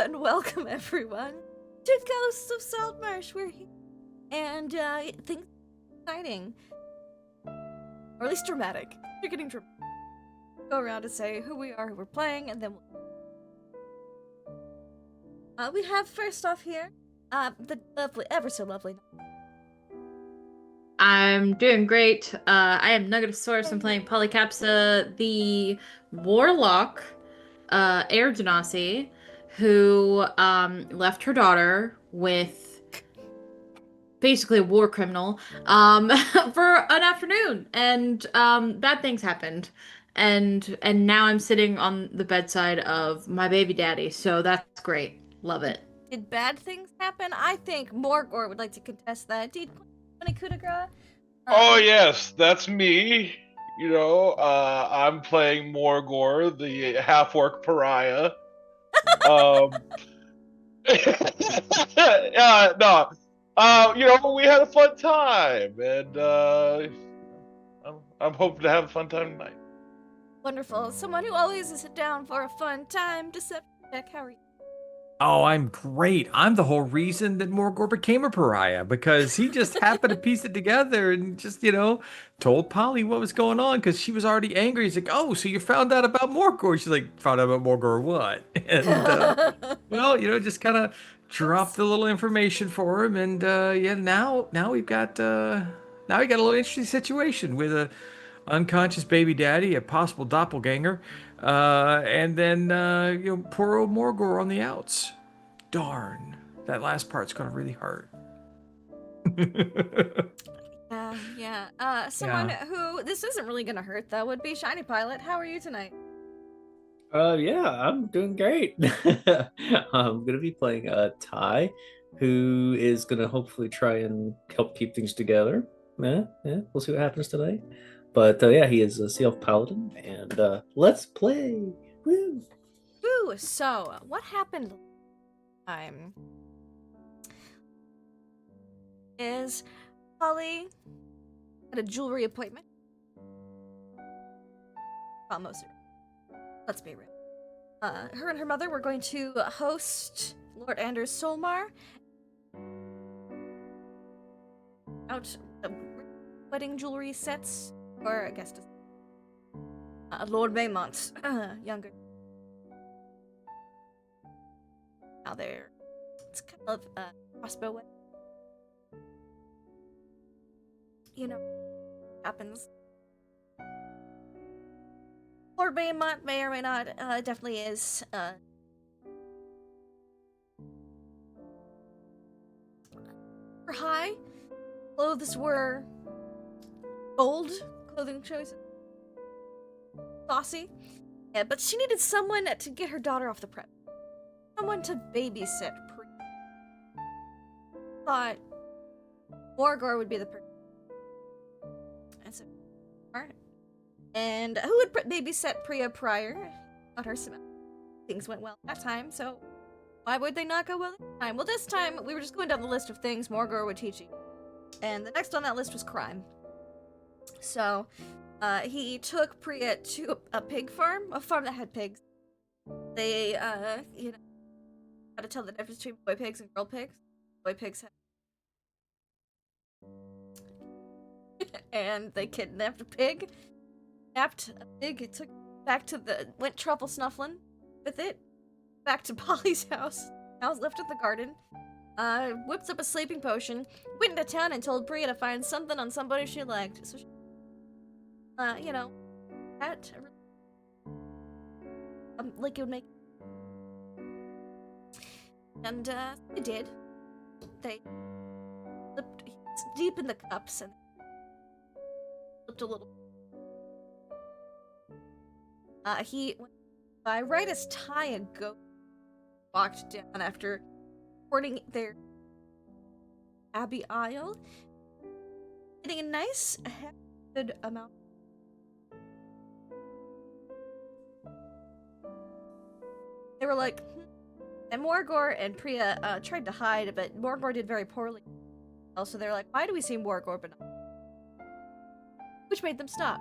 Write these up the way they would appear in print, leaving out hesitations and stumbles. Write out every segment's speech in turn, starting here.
and welcome everyone to Ghosts of Saltmarsh. We're here, and things are exciting, or at least dramatic. You're getting dramatic. Go around and say who we are, who we're playing, and then we have first off here, the lovely, ever so lovely. I'm doing great. I am Nuggetosaurus. I'm playing Polycapsa, the warlock, Air Genasi, who left her daughter with basically a war criminal for an afternoon, and bad things happened, and now I'm sitting on the bedside of my baby daddy. So that's great. Love it. Did bad things happen? I think Morgor would like to contest that. Did any coup de grace? Oh yes, that's me. I'm playing Morgor, the half-orc pariah. Yeah, no. We had a fun time, and I'm hoping to have a fun time tonight. Wonderful. Someone who always is down for a fun time. Deception check. How are you? Oh, I'm great. I'm the whole reason that Morgor became a pariah because he just happened to piece it together and just, told Polly what was going on because she was already angry. He's like, "Oh, so you found out about Morgor?" She's like, "Found out about Morgor what?" And, just kind of dropped a little information for him. And, now we got a little interesting situation with a unconscious baby daddy, a possible doppelganger, and then poor old Morgor on the outs. Darn, that last part's gonna really hurt. Someone who this isn't really gonna hurt though would be Shiny Pilot. How are you tonight? Yeah, I'm doing great. I'm gonna be playing Ty, who is gonna hopefully try and help keep things together. Yeah, we'll see what happens today. But yeah, he is a Sea Elf Paladin, and let's play. Woo! Woo! So, what happened last time is Polly had a jewelry appointment. Almost. Let's be real. Her and her mother were going to host Lord Anders Solmar out wedding jewelry sets for, I guess, Lord Maymont, younger. Now it's kind of a crossbow wedding. Happens. Lord Maymont may or may not, definitely is, her high clothes were gold clothing choices. Saucy. Yeah, but she needed someone to get her daughter off the prep. Someone to babysit. Thought Morgor would be the person. And who would babysit Priya prior? Not her. Things went well that time, so why would they not go well this time? Well, this time we were just going down the list of things Morgor would teach you, and the next on that list was crime. So, he took Priya to a pig farm, a farm that had pigs. They, had to tell the difference between boy pigs and girl pigs. Boy pigs had and they kidnapped a pig. It took back to went truffle snuffling with it, back to Polly's house. Left at the garden, whipped up a sleeping potion, went into town and told Priya to find something on somebody she liked. So she, that, like it would make. And, they did. They slipped deep in the cups and slipped a little. He went by right as Ty and Goat walked down after boarding their Abbey Isle, getting a nice, good amount. They were like, and Morgor and Priya tried to hide, but Morgor did very poorly. Also, they're like, why do we see Morgor but not? Which made them stop.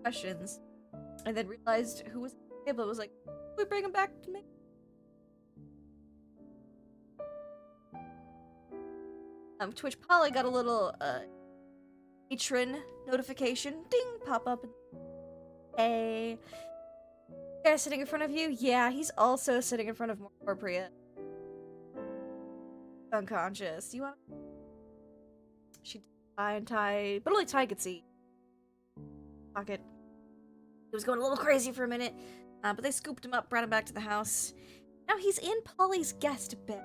Questions. And then realized who was able. It was like, we bring him back to me. To which Polly got a little patron notification, ding, pop up. Hey, guy sitting in front of you? Yeah, he's also sitting in front of Priya. Unconscious. You want? She and Ty, but only Ty could see. Pocket. He was going a little crazy for a minute, but they scooped him up, brought him back to the house. Now he's in Polly's guest bed.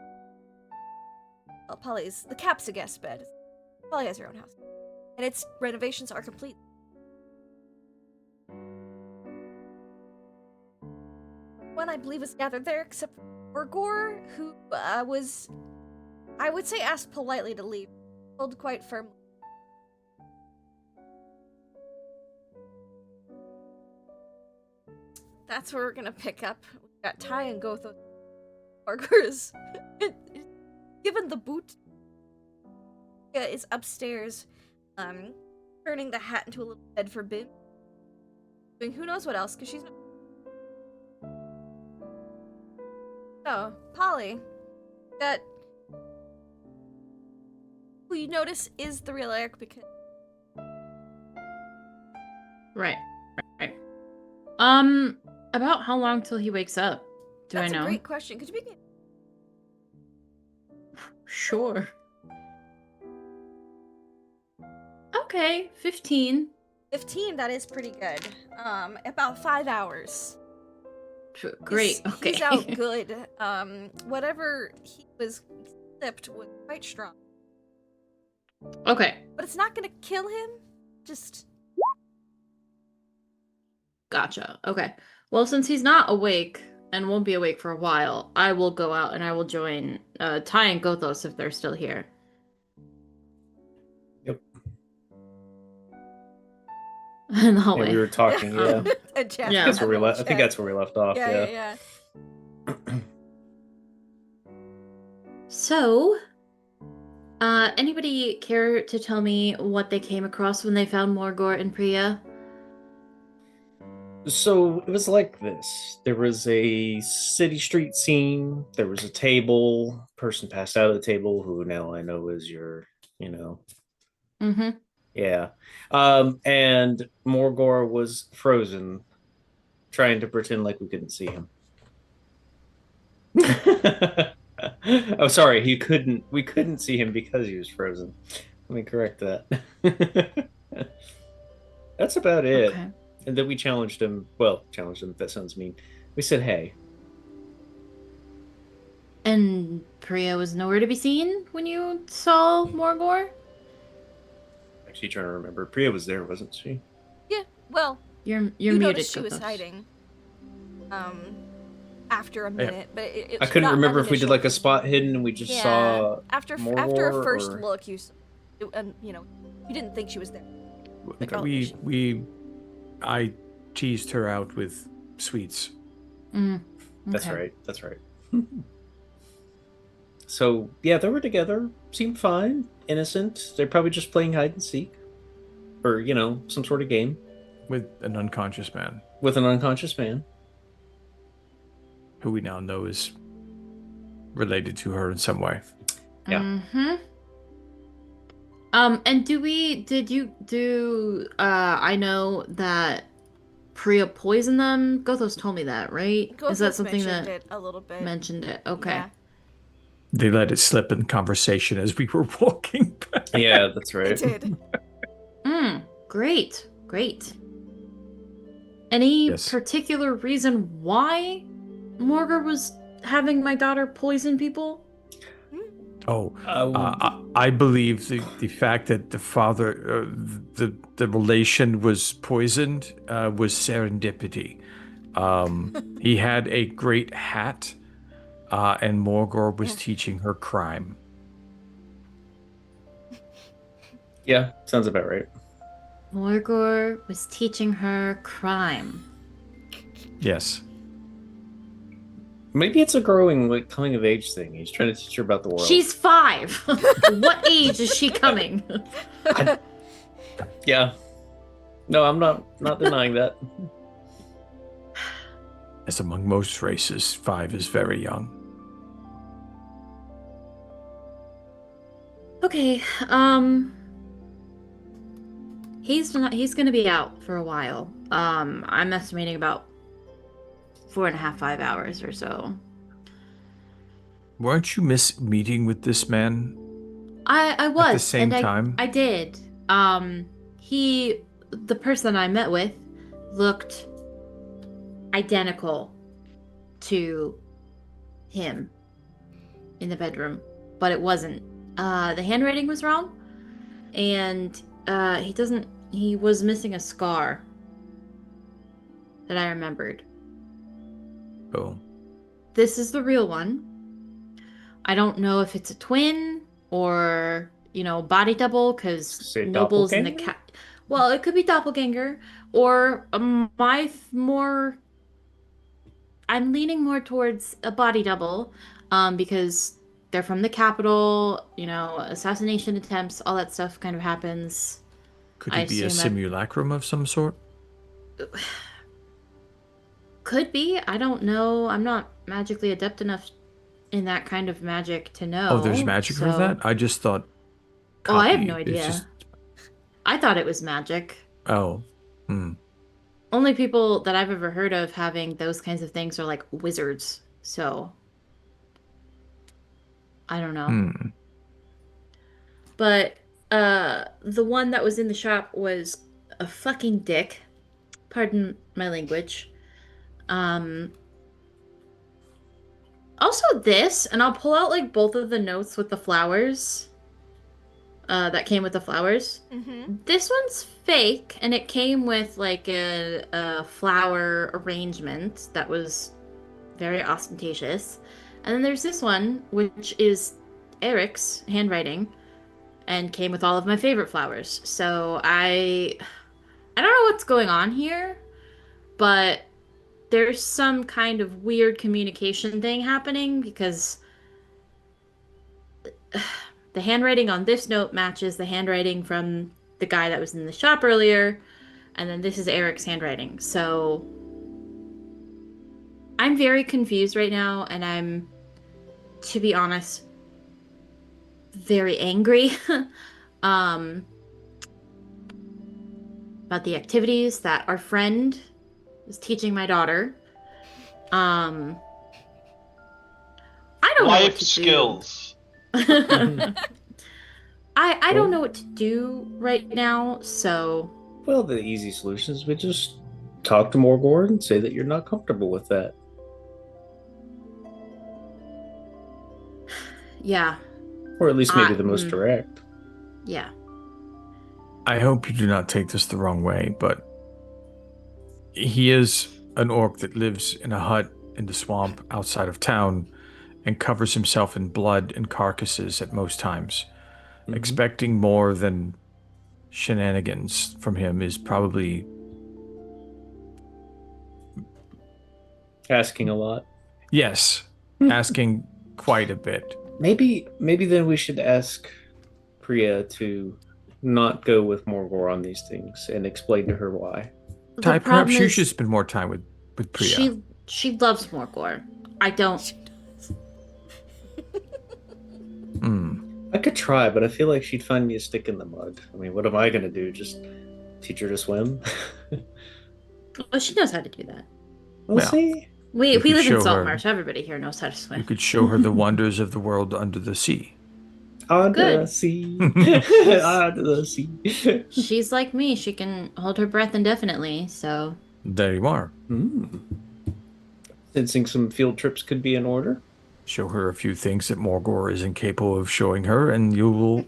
Well, the Cap's a guest bed. Polly has her own house, and its renovations are complete. One, I believe, is gathered there, except for Orgor, who was, I would say, asked politely to leave. Told quite firmly. That's where we're gonna pick up. We got Ty and Gotho. Orgor's given the boot. Yeah, is upstairs, turning the hat into a little bed for Bim. Doing who knows what else, because she's not. So, Polly, that who you notice is the real Eric because Right. About how long till he wakes up? Do that's I know? a great question. Could you begin? Sure. Okay, 15. 15, that is pretty good. About 5 hours. Great. Okay. He's out good. Whatever he was sipped was quite strong. Okay. But it's not gonna kill him. Just Gotcha. Okay. Well, since he's not awake and won't be awake for a while, I will go out and I will join Ty and Gothos if they're still here. Yep. In the Yeah, hallway. we were talking, yeah. a chat. Yeah. That's where we left. I think that's where we left off, yeah. Yeah. So, anybody care to tell me what they came across when they found Morgor and Priya? So it was like this. There was a city street scene. There was a table. Person passed out of the table, who now I know is your, Mm-hmm. yeah. And Morgor was frozen, trying to pretend like we couldn't see him. Oh, sorry, we couldn't see him because he was frozen. Let me correct that. That's about it. Okay. And then we challenged him. Well, challenged him, that sounds mean. We said, hey. And Priya was nowhere to be seen when you saw Morgor? Actually trying to remember. Priya was there, wasn't she? Yeah. Well, You're you muted, noticed she was Gothos. hiding. After a minute, but I couldn't remember if we did like a spot hidden and we just saw after Morgor, a first or... look, you you didn't think she was there. Like, oh, I teased her out with sweets. Mm, That's okay. right. That's right. So, yeah, they were together. Seemed fine. Innocent. They're probably just playing hide and seek. Or, some sort of game. With an unconscious man. With an unconscious man. Who we now know is related to her in some way. Yeah. Mm-hmm. And I know that Priya poisoned them. Gothos told me that, right? Is that Gothos something mentioned that it a little bit? mentioned it? Okay. Yeah. They let it slip in conversation as we were walking back. Yeah, that's It right. did. Great. Any Yes. particular reason why Morgor was having my daughter poison people? Oh, I believe the fact that the father, the relation was poisoned was serendipity. He had a great hat, and Morgor was teaching her crime. Yeah, sounds about right. Morgor was teaching her crime. Yes. Maybe it's a growing, coming of age thing. He's trying to teach her about the world. She's 5. What age is she coming? Yeah. No, I'm not denying that. As among most races, 5 is very young. Okay, he's gonna be out for a while. I'm estimating about 4.5, 5 hours or so. Weren't you meeting with this man I at the was, same and time? I did. The person I met with looked identical to him in the bedroom, but it wasn't. The handwriting was wrong, and he was missing a scar that I remembered. Oh. This is the real one. I don't know if it's a twin or, body double, because Say Noble's in the doppelganger? cat. Well, it could be doppelganger, or I'm leaning more towards a body double, because they're from the capital, assassination attempts, all that stuff kind of happens. Could I he be a assume that simulacrum of some sort? could be. I don't know. I'm not magically adept enough in that kind of magic to know. Oh, there's magic for So, that? I just thought oh, I have no copy is idea. just... I thought it was magic. Oh. Hmm. Only people that I've ever heard of having those kinds of things are like wizards. So, I don't know. Hmm. But the one that was in the shop was a fucking dick. Pardon my language. Um Also this, and I'll pull out like both of the notes with the flowers. That came with the flowers. Mm-hmm. This one's fake, and it came with like a flower arrangement that was very ostentatious. And then there's this one, which is Eric's handwriting, and came with all of my favorite flowers. So I don't know what's going on here, but there's some kind of weird communication thing happening because the handwriting on this note matches the handwriting from the guy that was in the shop earlier, and then this is Eric's handwriting. So I'm very confused right now, and I'm, to be honest, very angry um, about the activities that our friend is teaching my daughter. I don't know what Life to skills. do. I don't know what to do right now, so Well, the easy solution is we just talk to Morgor and say that you're not comfortable with that. yeah. Or at least maybe the most mm. direct. Yeah. I hope you do not take this the wrong way, but he is an orc that lives in a hut in the swamp outside of town and covers himself in blood and carcasses at most times. Mhm. Expecting more than shenanigans from him is probably... Asking a lot. Yes, asking quite a bit. Maybe then we should ask Priya to not go with Morgor on these things and explain to her why. The Ty, problem perhaps you is should spend more time with Priya. she loves Morgor. I don't. I could try, but I feel like she'd find me a stick in the mud. I mean, what am I gonna do? Just teach her to swim? Oh, she knows how to do that. We'll Well, see. We You could live in show her. Saltmarsh. Everybody here knows how to You swim. could show her the wonders of the world under the sea. Under Good. the sea. Under the sea. She's like me. She can hold her breath indefinitely, so There you are. Sensing some field trips could be in order. Show her a few things that Morgor is incapable of showing her, and you will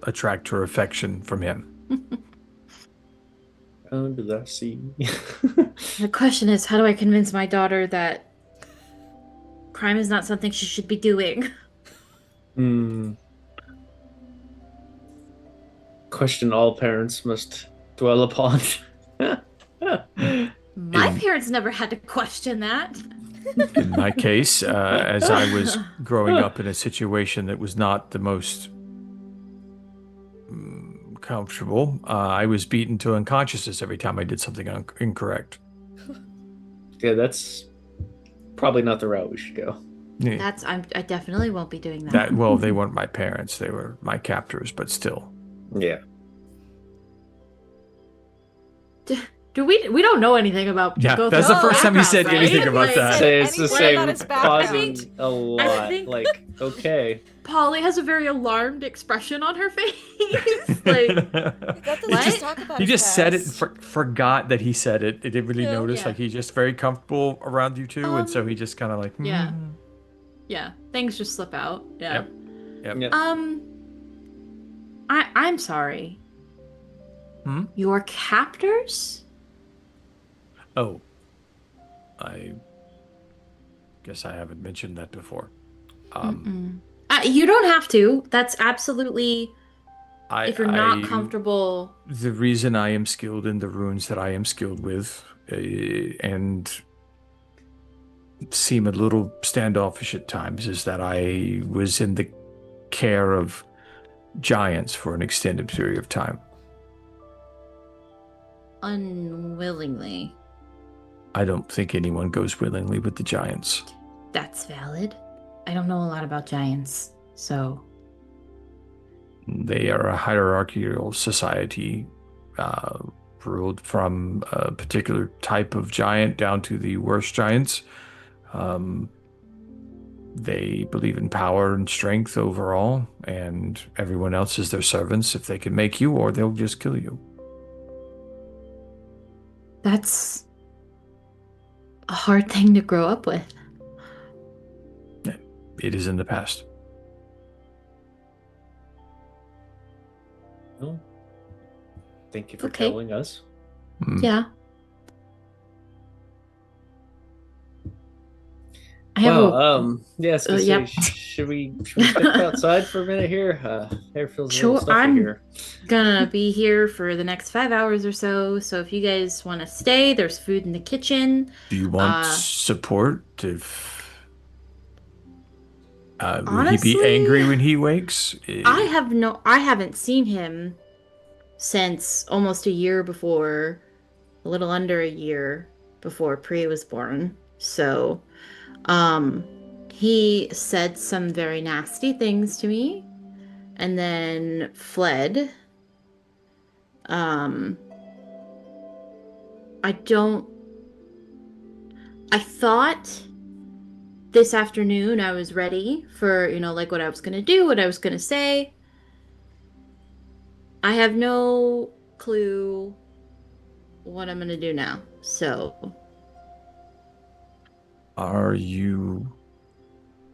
attract her affection from him. Under the sea. the question is, how do I convince my daughter that crime is not something she should be doing? Question all parents must dwell upon. My parents never had to question that. In my case, as I was growing up in a situation that was not the most comfortable, I was beaten to unconsciousness every time I did something incorrect. Yeah, that's probably not the route we should go. Yeah. I definitely won't be doing that. Well, they weren't my parents; they were my captors, but still. Yeah. We don't know anything about Yeah, Ghost that's of the first time he Saltmarsh, said right? anything about Like, that. Say it's the anything same, about his background. pausing a lot. think- Like, okay. Polly has a very alarmed expression on her face. Like, We got this What? just talk about He his just said it and past. forgot that he said it. It didn't really Yeah. notice. Yeah. Like he's just very comfortable around you two, and so Um, he just kind of like, yeah. yeah, things just slip out. Yeah. Yep. Yeah. I'm sorry. Hmm? Your captors? Oh, I guess I haven't mentioned that before. You don't have to. That's absolutely. If you're not I- comfortable. The reason I am skilled in the runes that I am skilled with, and seem a little standoffish at times, is that I was in the care of giants for an extended period of time. Unwillingly. I don't think anyone goes willingly with the giants. That's valid. I don't know a lot about giants, so. They are a hierarchical society, ruled from a particular type of giant down to the worst giants. They believe in power and strength overall, and everyone else is their servants if they can make you, or they'll just kill you. That's a hard thing to grow up with. It is in the past. Well, thank you for Okay. telling us. Mm. Yeah. I have Well, yeah, I was gonna say, yep. should we step outside for a minute here? Hair feels a Sure, little stuffy I'm- here. gonna be here for the next 5 hours or so. So if you guys want to stay, there's food in the kitchen. Do you want Uh, support? If will he Honestly, be angry when he wakes? I haven't seen him since almost a year before, a little under a year before Priya was born. So, he said some very nasty things to me and then fled. I thought this afternoon I was ready for, like what I was going to do, what I was going to say. I have no clue what I'm going to do now. So, Are you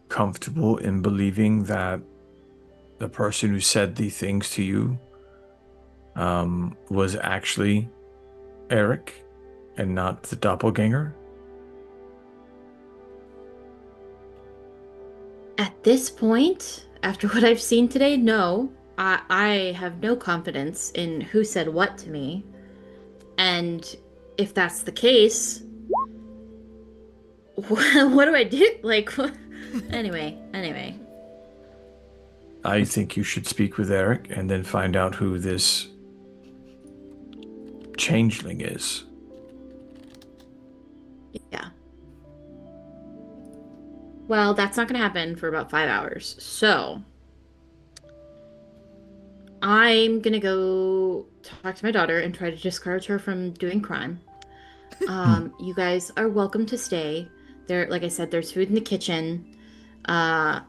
comfortable in believing that the person who said the things to you was actually Eric and not the doppelganger? at this point, after what I've seen today, no. I have no confidence in who said what to me. And if that's the case, what do I do? Like, anyway. I think you should speak with Eric and then find out who this changeling is. Yeah. Well, that's not going to happen for about 5 hours. So, I'm going to go talk to my daughter and try to discourage her from doing crime. You guys are welcome to stay. There, like I said, there's food in the kitchen. I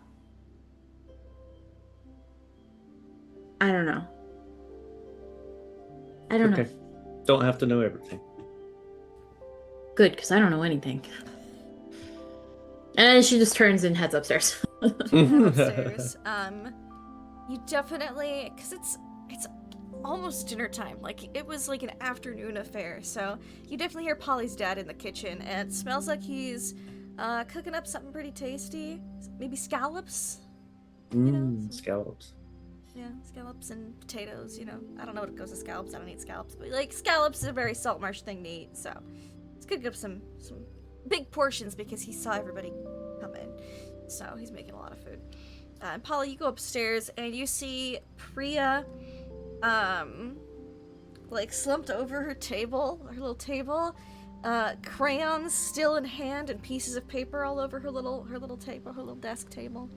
don't know. I don't know. Okay. Don't have to know everything. Good, because I don't know anything. And then she just turns and heads upstairs. Upstairs. You definitely, because it's almost dinner time. Like, it was like an afternoon affair. So you definitely hear Polly's dad in the kitchen, and it smells like he's cooking up something pretty tasty. Maybe scallops. Scallops. Yeah, scallops and potatoes. I don't know what goes with scallops. I don't eat scallops, but like scallops is a very Saltmarsh thing to eat. So it's good to get some big portions because he saw everybody come in. So he's making a lot of food. And Polly, you go upstairs and you see Priya, like slumped over her little table, crayons still in hand and pieces of paper all over her little table, her little desk table.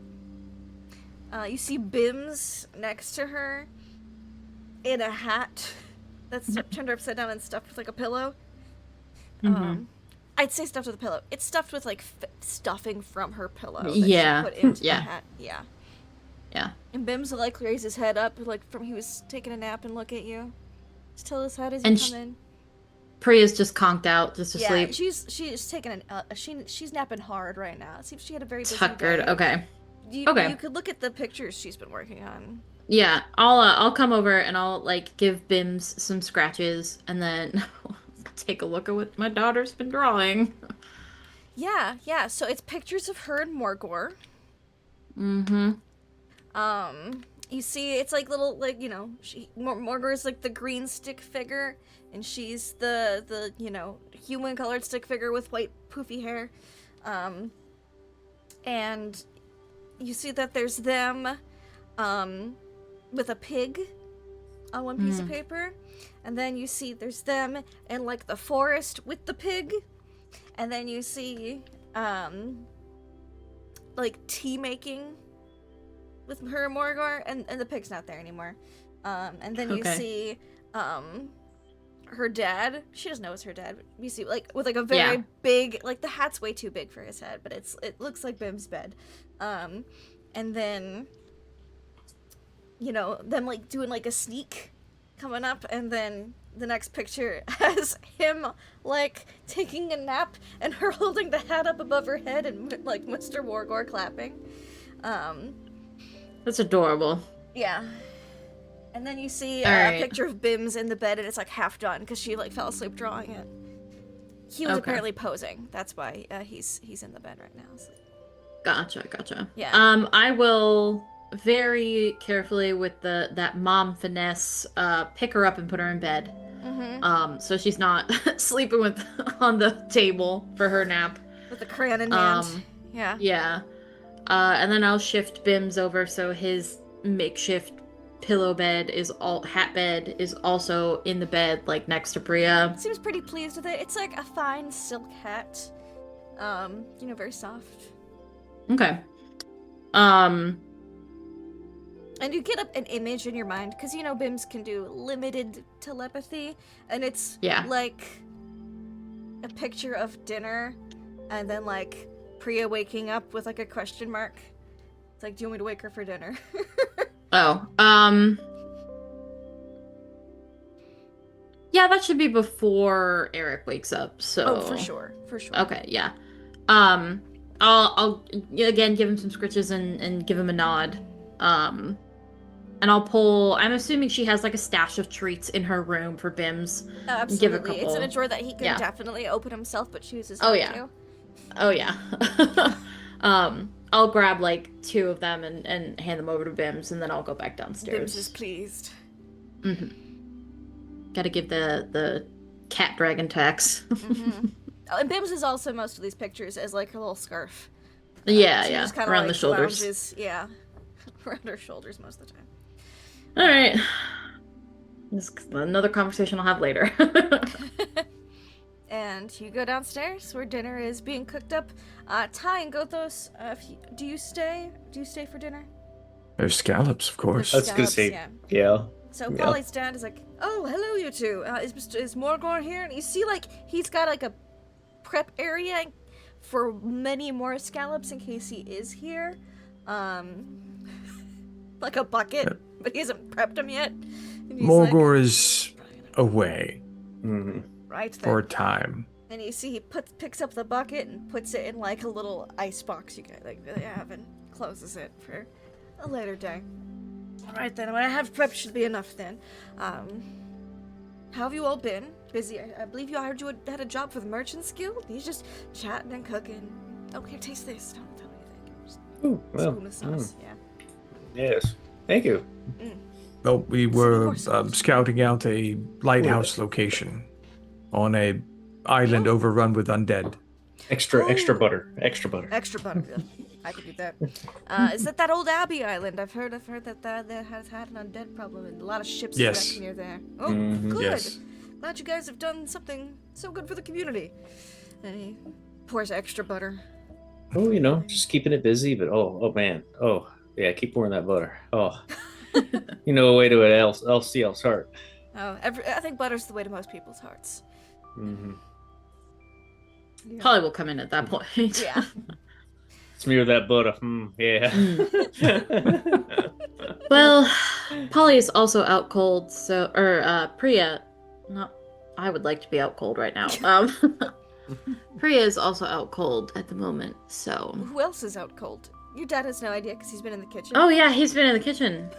You see Bims next to her in a hat that's turned upside down and stuffed with like a pillow. I'd say stuffed with a pillow. It's stuffed with like stuffing from her pillow that she put into the hat. Yeah. And Bims will like raise his head up like from he was taking a nap and look at you. Just tell his head as you come in. Priya's just conked out, just asleep. She's taking she's napping hard right now. It seems she had a very busy Tuckered. day. Okay. You could look at the pictures she's been working on. Yeah, I'll come over and I'll like give Bims some scratches and then take a look at what my daughter's been drawing. Yeah. So it's pictures of her and Morgor. You see, it's like little, like, you know, Morgor is like the green stick figure, and she's the you know, human colored stick figure with white poofy hair. And you see that there's them, with a pig on one piece of paper, and then you see there's them in like the forest with the pig, and then you see, like tea making with her and Morgor, and the pig's not there anymore. And then you see her dad. She doesn't know it's her dad, but you see like with like a very big, like the hat's way too big for his head, but it looks like Bim's bed. And then, you know, them like doing like a sneak coming up, and then the next picture has him like taking a nap and her holding the hat up above her head and like Mr. Morgor clapping. That's adorable. Yeah. And then you see a picture of Bims in the bed, and it's like half done because she like fell asleep drawing it. He was apparently posing. That's why he's in the bed right now. So. Gotcha. Yeah. I will very carefully with that mom finesse pick her up and put her in bed. So she's not sleeping on the table for her nap. With the crayon in hand. Yeah. And then I'll shift Bims over so his makeshift pillow bed hat bed is also in the bed, like next to Priya. Seems pretty pleased with it. It's like a fine silk hat. You know, very soft. Okay. And you get up an image in your mind, because you know Bims can do limited telepathy, and it's like a picture of dinner, and then like Priya waking up with like a question mark. It's like, do you want me to wake her for dinner? Yeah, that should be before Eric wakes up, so... Oh, for sure. Okay, yeah. I'll again give him some scritches and give him a nod. And I'll pull... I'm assuming she has like a stash of treats in her room for Bims. Absolutely. Give a couple. It's in a drawer that he can definitely open himself, but chooses not to. Oh, yeah. I'll grab like 2 of them and hand them over to Bims, and then I'll go back downstairs. Bims is pleased. Gotta give the cat dragon tax. Oh, and Bims is also most of these pictures as like her little scarf. Just around the shoulders. Lounges, around her shoulders most of the time. All right. This is another conversation I'll have later. And you go downstairs where dinner is being cooked up. Ty and Gothos, do you stay for dinner? There's scallops, of course. I was gonna say, yeah. So Polly's dad is like, "Oh, hello, you two. Is Morgor here?" And you see, like, he's got like a prep area for many more scallops in case he is here. Like a bucket, but he hasn't prepped them yet. Morgor is away. Right there. For a time. And you see he picks up the bucket and puts it in like a little ice box you guys like they have, and closes it for a later day. Alright then, what I have prepped should be enough then. How have you all been? Busy? I believe I heard you had a job for the Merchants Guild? He's just chatting and cooking. Oh, here, taste this. Don't tell me anything. Just spoon of sauce, Yes. Thank you. Well, we were scouting out a lighthouse location on a island overrun with undead. Extra butter. Extra butter. I could do that. Is that old Abbey Island? I've heard that has had an undead problem and a lot of ships wrecked near there. Oh, good. Yes. glad you guys have done something so good for the community. And he pours extra butter. Oh, just keeping it busy, but oh man. Oh, yeah, keep pouring that butter. Oh. A way to an LCL's heart. Oh, I think butter's the way to most people's hearts. Mm-hmm. Yeah. Polly will come in at that point. Yeah. Smear that butter. Yeah. Well, Polly is also out cold, Priya, I would like to be out cold right now. Priya is also out cold at the moment, so. Who else is out cold? Your dad has no idea because he's been in the kitchen. Oh yeah, he's been in the kitchen.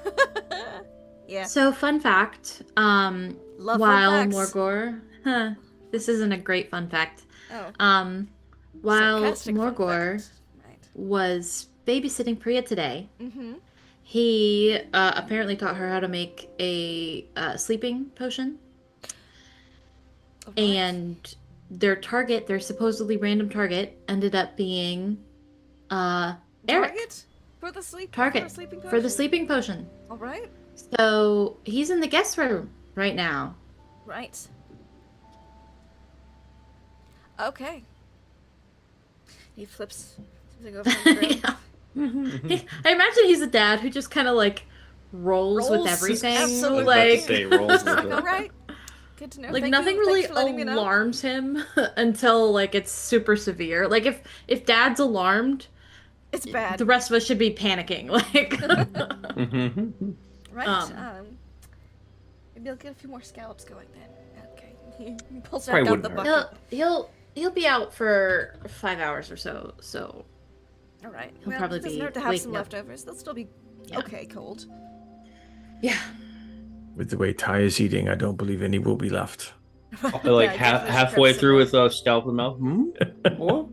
Yeah. So fun fact, Love fun while facts. Morgor, this isn't a great fun fact. Oh. While Sarcastic fun Morgor fact. Right. was babysitting Priya today, Mm-hmm. he apparently taught her how to make a sleeping potion. And their supposedly random target, ended up being Eric. Target? For the sleeping potion? For the sleeping potion. All right. So he's in the guest room right now. Right. Okay. He flips something over on the grill. I imagine he's a dad who just kind of like rolls with everything. Absolutely. Like, rolls with All it. right. Good to know. like Thank nothing you. really Thanks for letting me know. alarms him until like it's super severe. Like if dad's alarmed, It's bad. the rest of us should be panicking. Like, Mm-hmm. Right. Maybe I'll get a few more scallops going then. Okay. He pulls Probably back out the wouldn't bucket. he'll be out for 5 hours or so. So All right. he'll Well, probably it doesn't be hurt to have some waking up. leftovers. They'll still be Yeah. okay cold. Yeah. With the way Ty is eating, I don't believe any will be left. Like Yeah, halfway just through grab with scalp in the mouth. What? All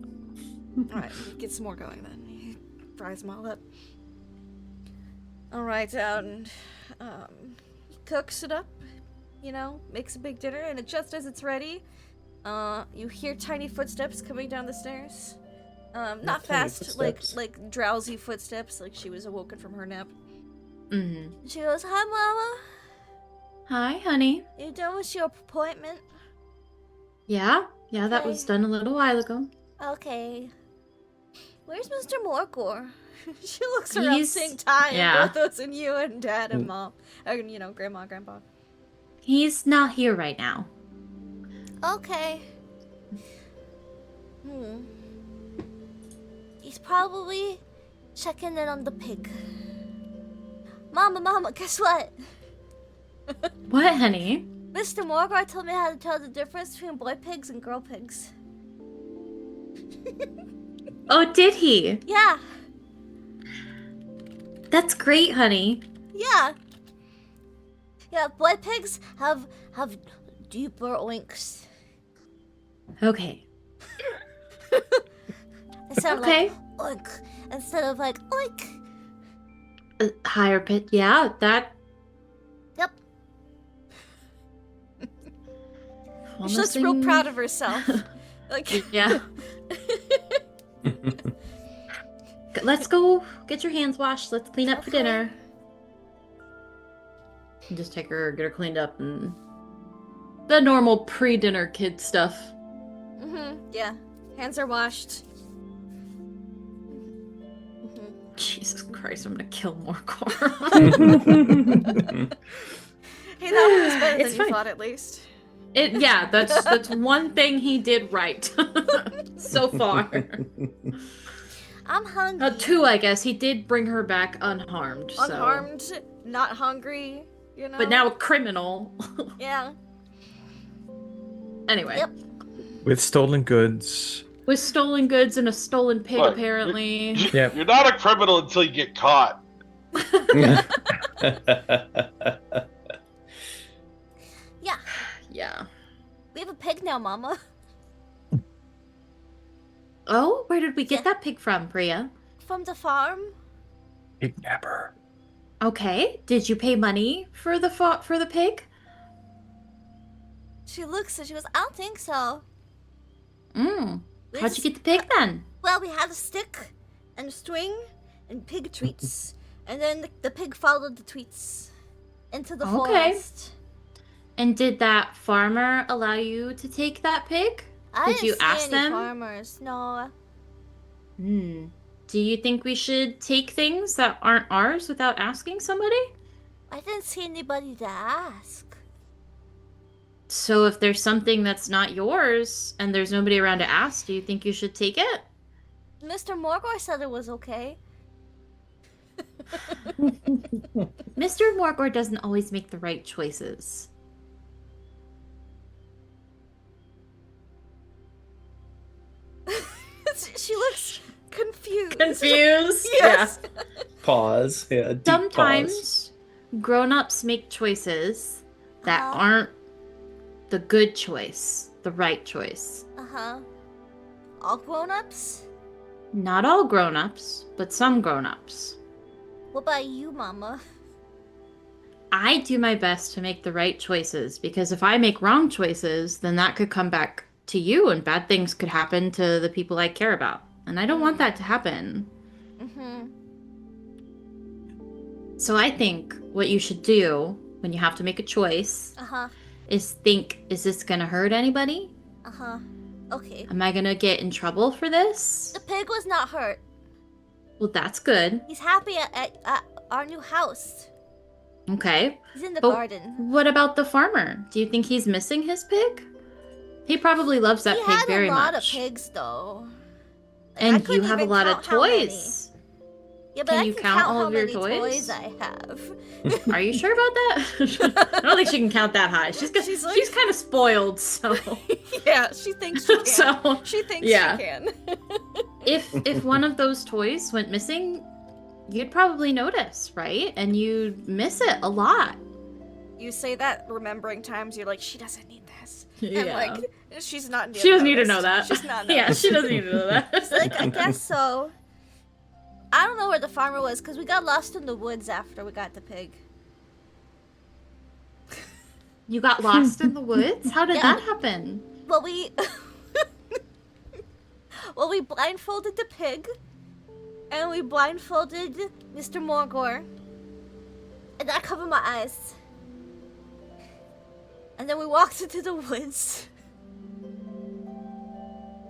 right. Get some more going then. He fries them all up. All right. And he cooks it up. Makes a big dinner, and just as it's ready, you hear tiny footsteps coming down the stairs. Not Tiny fast, footsteps. like drowsy footsteps, like she was awoken from her nap. Mm-hmm. She goes, "Hi, Mama. Hi, honey. You done with your appointment?" Yeah, that was done a little while ago. Okay. Where's Mr. Morgor? She looks around He's- seeing Ty yeah. and both us and you and Dad and Mom. And, Grandma, Grandpa. He's not here right now. Okay. He's probably checking in on the pig. Mama, guess what? What, honey? Mr. Morgor told me how to tell the difference between boy pigs and girl pigs. Oh, did he? Yeah, That's great, honey. yeah. Yeah, boy pigs have deeper oinks. Okay. It sounds Okay. like oink instead of like oink. Higher pitch. Yeah, that. Yep. Well, She looks real proud of herself. Like, Yeah. Let's go get your hands washed. Let's clean up for Okay. dinner. And just get her cleaned up and the normal pre-dinner kid stuff. Yeah. Hands are washed. Jesus Christ, I'm gonna kill more Hey, that one was better It's than you fine. thought, at least. Yeah, that's one thing he did right so far. I'm hungry. Two, I guess. He did bring her back unharmed. so- Unharmed, not hungry, But now a criminal. Yeah. Anyway. Yep. With stolen goods. With stolen goods and a stolen pig, Look, apparently. Yep. You're not a criminal until you get caught. Yeah. Yeah. We have a pig now, Mama. Oh, where did we get Yeah. that pig from, Priya? From the farm. Kidnapper. Okay. Did you pay money for the pig? She looks and she goes, I don't think so. Mm. We How'd just- you get the pig then? Well, we had a stick and a string and pig treats. And then the pig followed the treats into the Okay. forest. And did that farmer allow you to take that pig? I Did didn't you see ask any them? farmers. No. Hmm. Do you think we should take things that aren't ours without asking somebody? I didn't see anybody to ask. So if there's something that's not yours and there's nobody around to ask, do you think you should take it? Mr. Morgoy said it was okay. Mr. Morgor doesn't always make the right choices. She looks confused. Confused? Yes. Pause. Yeah, a deep pause. Sometimes grown-ups make choices that Uh-huh. aren't the good choice, the right choice. Uh-huh. All grown-ups? Not all grown-ups, but some grown-ups. What about you, Mama? I do my best to make the right choices because if I make wrong choices, then that could come back to you and bad things could happen to the people I care about. And I don't want that to happen. Mm-hmm. So I think what you should do when you have to make a choice Uh-huh. is think, is this going to hurt anybody? Uh-huh. Okay. Am I going to get in trouble for this? The pig was not hurt. Well, that's good. He's happy at our new house. Okay. He's in the But garden. what about the farmer? Do you think he's missing his pig? He probably loves that He pig had very a lot much. of pigs, though. Like, I And you couldn't have a even lot of count how many. toys. Yeah, but Can I you can count all how of your many toys? I have. Are you sure about that? I don't think she can count that high. She's She's like- she's kind of spoiled, so Yeah, she thinks she can. so She thinks yeah. she can. if one of those toys went missing, you'd probably notice, right? And you'd miss it a lot. You say that remembering times you're like, she doesn't need this. Yeah. And like, she's not She doesn't need to know noticed. that. She's not Yeah, noticed. she doesn't need to know that. She's like, I guess so. I don't know where the farmer was because we got lost in the woods after we got the pig. You got lost in the woods? How did Yeah. that happen? Well, we we blindfolded the pig, and we blindfolded Mr. Morgor, and I covered my eyes. And then we walked into the woods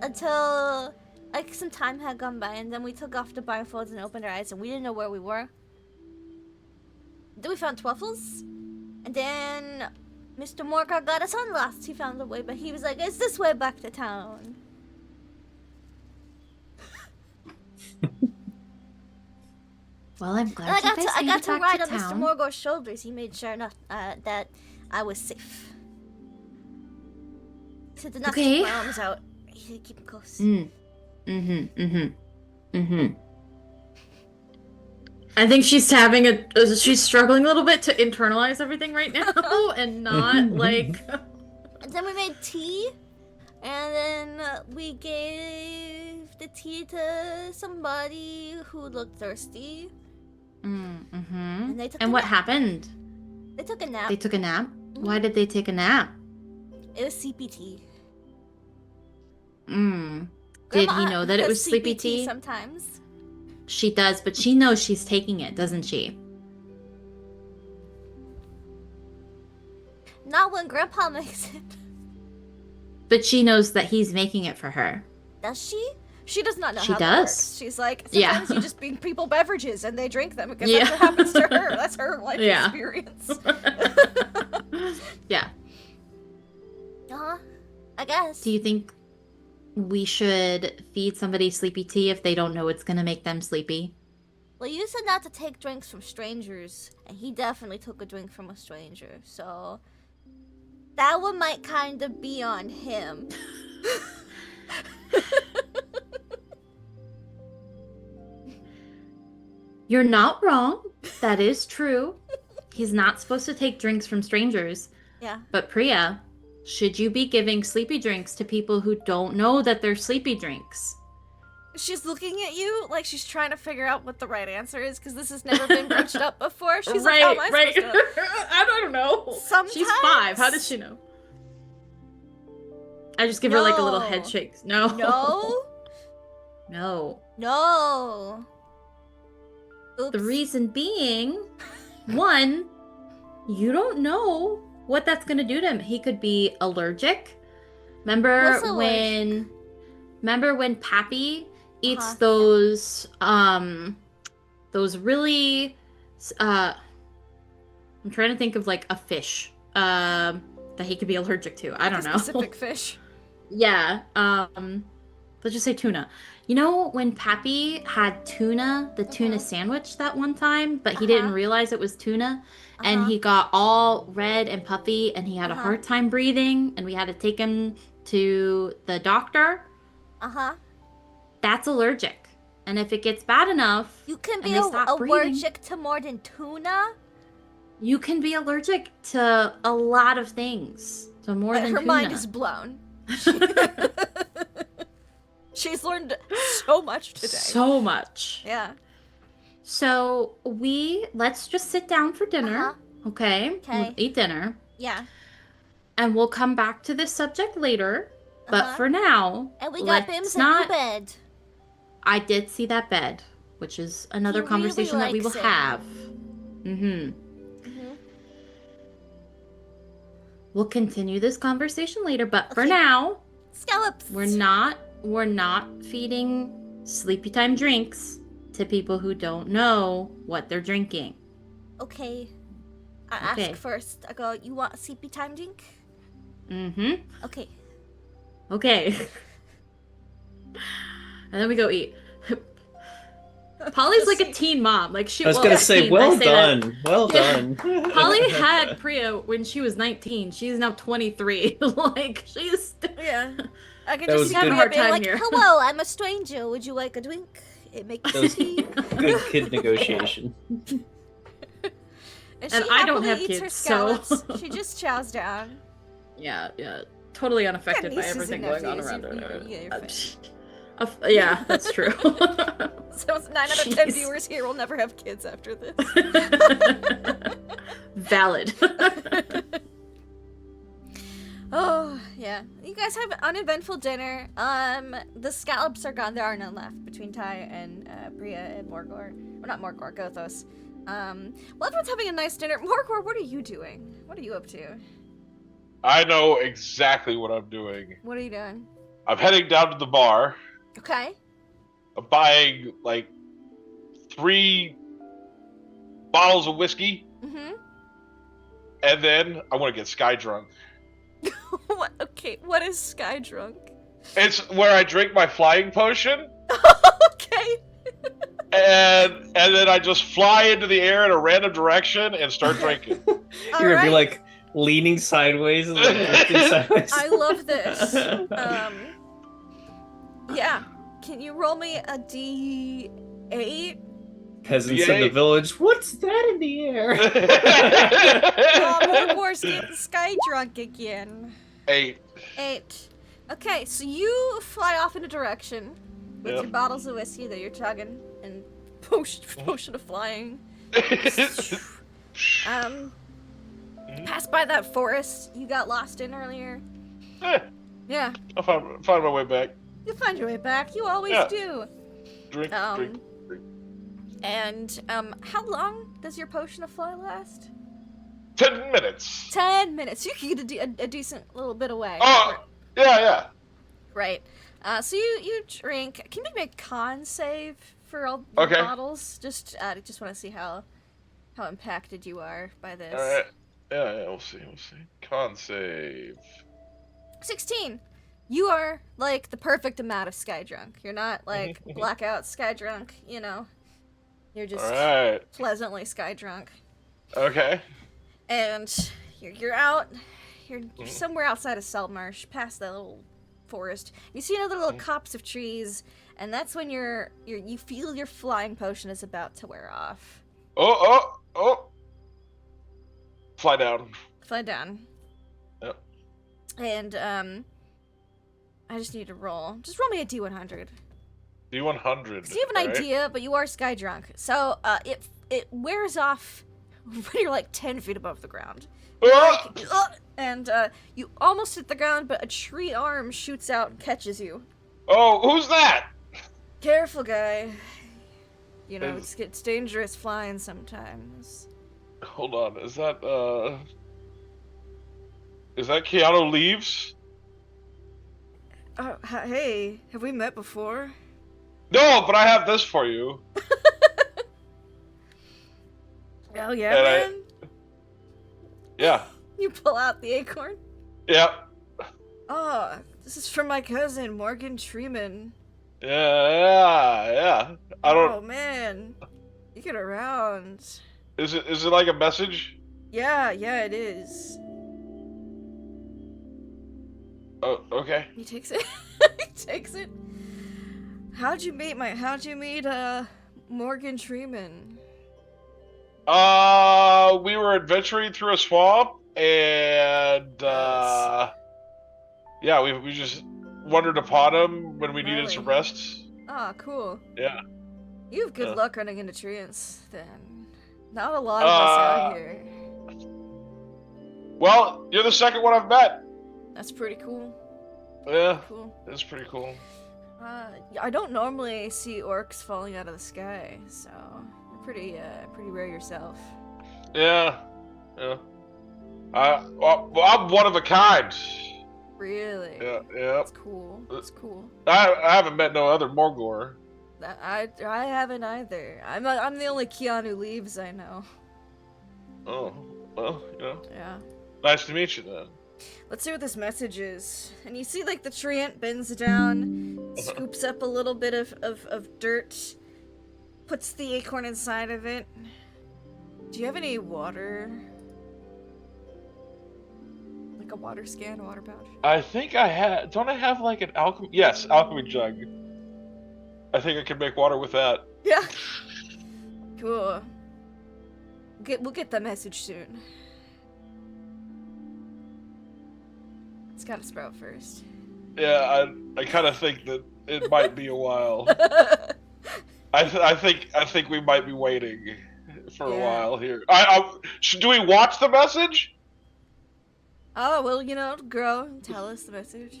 until like some time had gone by, and then we took off the blindfolds and opened our eyes, and we didn't know where we were. Then we found Twaffles, and then Mr. Morgor got us unlost. He found the way, but he was like, "It's this way back to town." Well, I'm And glad I you got guys I made got it to back ride to on Mr. town. Morgor's shoulders. He made sure enough that I was safe. He said to not Okay. stick my arms out. He said keep them close. I think she's she's struggling a little bit to internalize everything right now and not like. And then we made tea, and then we gave the tea to somebody who looked thirsty. And they took a And what nap. happened? They took a nap. They took a nap? Why did they take a nap? It was CPT. Did he know that it has was sleepy CPT tea? sometimes. She does, but she knows she's taking it, doesn't she? Not when Grandpa makes it. But she knows that he's making it for her. Does she? She does not know She how that does. works. She's like, Yeah. sometimes you just bring people beverages and they drink them because Yeah. that's what happens to her. That's her life Yeah. experience. Yeah. Uh-huh. I guess. Do you think we should feed somebody sleepy tea if they don't know it's gonna make them sleepy? Well, you said not to take drinks from strangers, and he definitely took a drink from a stranger, so that one might kind of be on him. You're not wrong. That is true. He's not supposed to take drinks from strangers. Yeah. But Priya, should you be giving sleepy drinks to people who don't know that they're sleepy drinks? She's looking at you like she's trying to figure out what the right answer is because this has never been broached up before. She's like, how am I supposed to? I don't know. Sometimes. She's 5. How does she know? I just give her like a little head No. shake. No. No. No. No. Oops. The reason being, one, you don't know what that's gonna do to him. He could be allergic. Remember What's allergic? when Pappy eats Uh-huh. those really I'm trying to think of like a fish that he could be allergic to. I don't know. Specific fish. Yeah. Let's just say tuna. You know when Pappy had the tuna sandwich that one time, but he didn't realize it was tuna, and he got all red and puffy, and he had a hard time breathing, and we had to take him to the doctor. That's allergic. And if it gets bad enough, You can and be they stop breathing, allergic to more than tuna? you can be allergic to a lot of things. To more than Her tuna. mind is blown. She's learned so much today. So much. Yeah. So let's just sit down for dinner, okay? Okay. We'll eat dinner, Yeah. and we'll come back to this subject later. But for now, And we got Bim's a new bed. I did see that bed, which is another He conversation really that we will likes it. have. We'll continue this conversation later, but for Okay. now, Scallops. we're not feeding sleepy time drinks to people who don't know what they're drinking. Okay. I Okay. ask first. I go, you want a sleepy time drink? Okay. Okay. And then we go eat. Polly's like a teen mom. Like I was gonna say, well done. Well done. Polly had Priya when she was 19. She's now 23. Like, she's... Yeah. I can That just was see good. her Have a hard being time like, here. hello, I'm a stranger. Would you like a drink? It makes That was tea. good kid negotiation. And And she I don't happily have eats her kids, so- scallops. She just chows down. Yeah. Totally unaffected by nieces everything and going on nephews, around her. yeah, you're fine. Yeah, that's true. So 9 out of 10 Jeez. viewers here will never have kids after this. Valid. Oh, yeah. You guys have an uneventful dinner. The scallops are gone. There are none left between Ty and Bria and Morgor. Well, not Morgor, Gothos. Well, everyone's having a nice dinner. Morgor, what are you doing? What are you up to? I know exactly what I'm doing. What are you doing? I'm heading down to the bar. Okay. I'm buying like 3 bottles of whiskey, and then I want to get sky drunk. What? Okay, what is Sky Drunk? It's where I drink my flying potion, Okay. and then I just fly into the air in a random direction and start drinking. You're gonna be like leaning sideways and like drifting sideways. I love this. Yeah. Can you roll me a D8? Peasants in the D8. village. What's that in the air? Morgor's getting Sky Drunk again. 8. 8. Okay, so you fly off in a direction with Yep. your bottles of whiskey that you're chugging and potion of flying. Pass by that forest you got lost in earlier. Yeah, I'll find my way back. you'll find your way back. You always Yeah. do. Drink. And how long does your potion of fly last? 10 minutes. 10 minutes. You can get a decent little bit away. Oh, yeah. Right. So you drink. Can you make me a con save for all the Okay. bottles? Just want to see how impacted you are by this. All right. Yeah, we'll see. Con save. 16. You are like the perfect amount of sky drunk. You're not like blackout sky drunk, you know. You're just All right. pleasantly sky drunk. Okay. And you're out. You're somewhere outside of Saltmarsh, past that little forest. You see another little copse of trees, and that's when you feel your flying potion is about to wear off. Oh. Fly down. Fly down. Yep. And I just need to roll. Just roll me a D100. D100. So you have an idea, but you are sky drunk. So it wears off when you're like 10 feet above the ground. Ah! And you almost hit the ground, but a tree arm shoots out and catches you. Oh, who's that? Careful, guy. You know, it's dangerous flying sometimes. Hold on. Is that Is that Keanu Leaves? Hey, have we met before? No, but I have this for you. Oh yeah, And man. Yeah. You pull out the acorn. Yeah. Oh, this is from my cousin Morgan Treeman. Yeah. I don't. Oh man, you get around. Is it like a message? Yeah, it is. Oh, okay. He takes it. He takes it. How'd you meet Morgan Treeman? We were adventuring through a swamp, and yeah, we just wandered upon him when we needed some Really? rest. Ah, cool. Yeah. You have good Yeah. luck running into treants, then. Not a lot of us out here. Well, you're the second one I've met. That's pretty cool. Yeah, Cool. it's pretty cool. I don't normally see orcs falling out of the sky, so you're pretty rare yourself. Yeah. Well, I'm one of a kind. Really? Yeah. That's cool. That's cool. I haven't met no other Morgor. I haven't either. I'm the only Keanu Leaves I know. Oh, well, Yeah. nice to meet you then. Let's see what this message is. And you see, like, the treant bends down, scoops up a little bit of dirt, puts the acorn inside of it. Do you have any water? Like a water pouch? I think I had. Don't I have like an alchemy? Yes, alchemy jug. I think I can make water with that. Yeah. Cool. We'll get the message soon. It's gotta sprout first. Yeah, I kind of think that it might be a while. I think we might be waiting for a while here. Do we watch the message? Oh, well, it'll grow and tell us the message.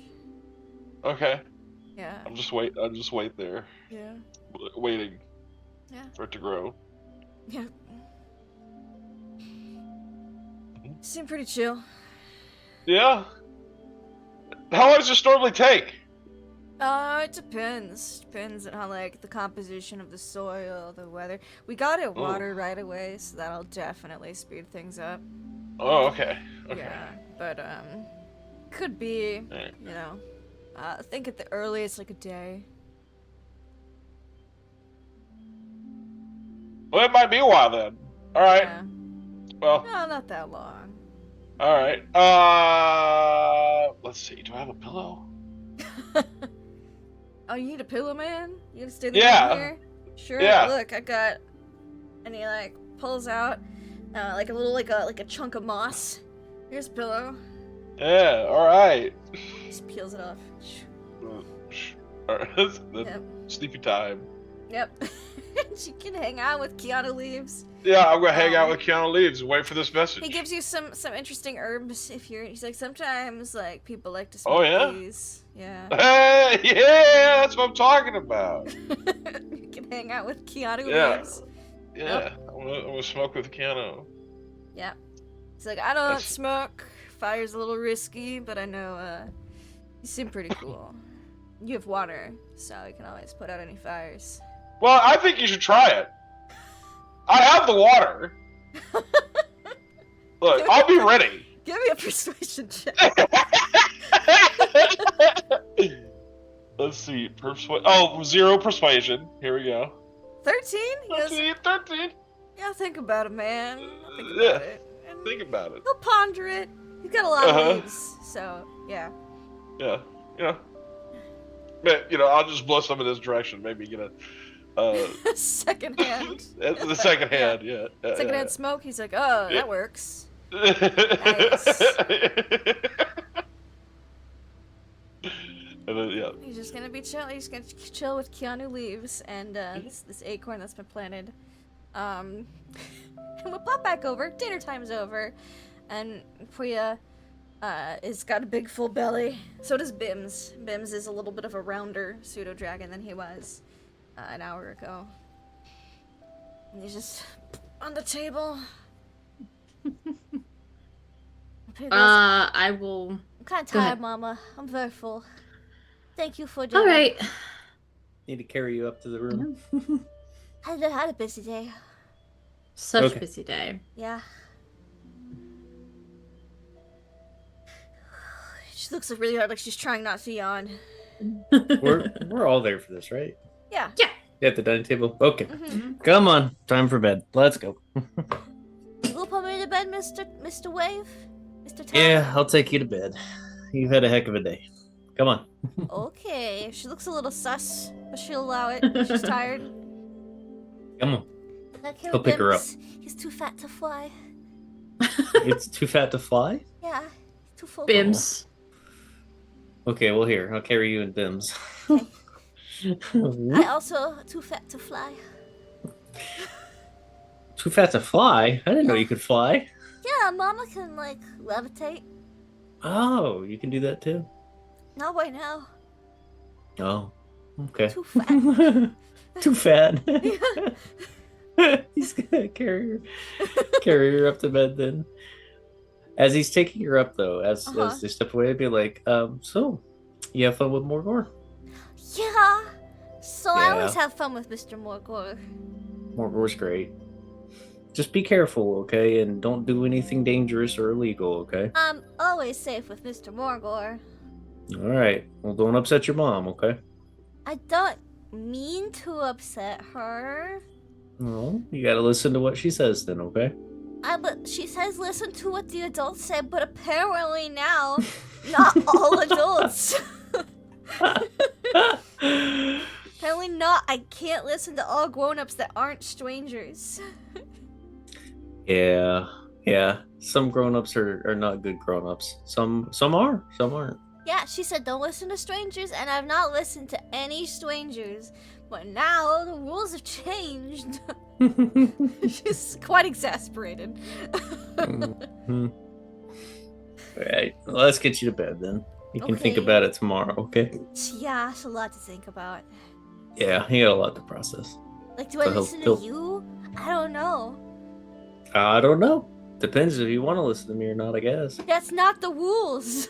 Okay. Yeah. I'll just wait there, Yeah. waiting. Yeah. For it to grow. Yeah. Seem pretty chill. Yeah. How long does this normally take? It depends. Depends on how, like, the composition of the soil, the weather. We got it water right away, so that'll definitely speed things up. Oh, okay. Yeah, but, could be, Alright. I think at the earliest, like, a day. Well, it might be a while then. All right. Yeah. Well. No, not that long. All right. Let's see. Do I have a pillow? Oh, you need a pillow, man? You gonna stay the Yeah. night here? Sure. Yeah. Look, I got. And he like pulls out, like a little like a chunk of moss. Here's a pillow. Yeah. All right. Just peels it off. All right. That's Yep. sleepy time. Yep. You can hang out with Keanu Leaves. Yeah, I'm gonna hang out with Keanu Leaves and wait for this message. He gives you some interesting herbs if you're. He's like sometimes like people like to smoke Oh, yeah? these. Yeah. Hey, yeah, that's what I'm talking about. You can hang out with Keanu Yeah. Leaves. Yeah, I'm gonna smoke with Keanu. Yeah. He's like, I don't That's- smoke. Fire's a little risky, but I know you seem pretty cool. You have water, so you can always put out any fires. Well, I think you should try it. I have the water. Look, I'll be ready. Give me a persuasion check. Let's see. 0 persuasion. Here we go. 13? He goes, 13. yeah, think about it, man. Think Yeah. about it. And Think about it. he'll ponder it. He's got a lot of leaves, so yeah. Yeah. But, I'll just blow some in this direction. Maybe get a Second hand. the second hand. Yeah. Second hand smoke. He's like, oh, Yeah. that works. And then, yeah. He's just gonna be chill. He's gonna chill with Keanu Leaves and this acorn that's been planted. And we'll pop back over. Dinner time's over, and Puya is got a big full belly. So does Bims. Bims is a little bit of a rounder pseudo dragon than he was an hour ago. And he's just on the table. Pickles. I will. I'm kind of go ahead. tired, Mama. I'm very full. Thank you for All dinner. right. Need to carry you up to the room. I had a busy day. Such Okay. a busy day. Yeah. She looks really hard, like she's trying not to yawn. We're all there for this, right? Yeah. At the dining table. Okay. Mm-hmm. Come on. Time for bed. Let's go. You will put me to bed, Mr. Wave? Mr. Tom? Yeah, I'll take you to bed. You've had a heck of a day. Come on. Okay. She looks a little sus, but she'll allow it. She's tired. Come on. Okay, He'll pick her up. He's too fat to fly. It's too fat to fly? Yeah. He's too full. Bims. Okay, well here, I'll carry you in Bims. I also too fat to fly. Too fat to fly? I didn't know you could fly. Yeah, Mama can like levitate. Oh, you can do that too? Not right now. Oh, okay. Too fat. Too fat. He's gonna carry her up to bed then. As he's taking her up though, as they step away, I'd be like, so you have fun with Morgor? Yeah. So I Yeah. always have fun with Mr. Morgor. Morgor's great. Just be careful, okay? And don't do anything dangerous or illegal, okay? I'm always safe with Mr. Morgor. Alright. Well, don't upset your mom, okay? I don't mean to upset her. Well, you gotta listen to what she says then, okay? But she says listen to what the adults say, but apparently now, not all adults. Apparently not. I can't listen to all grown-ups that aren't strangers. Yeah. Some grown-ups are not good grown-ups. Some are, some aren't. Yeah, she said don't listen to strangers, and I've not listened to any strangers. But now the rules have changed. She's quite exasperated. Mhm. Alright, well, let's get you to bed then. You can think Okay. about it tomorrow, okay? Yeah, it's a lot to think about. Yeah, he got a lot to process. Like, do I So he'll- listen to he'll- you? I don't know. I don't know. Depends if you want to listen to me or not, I guess. That's not the rules.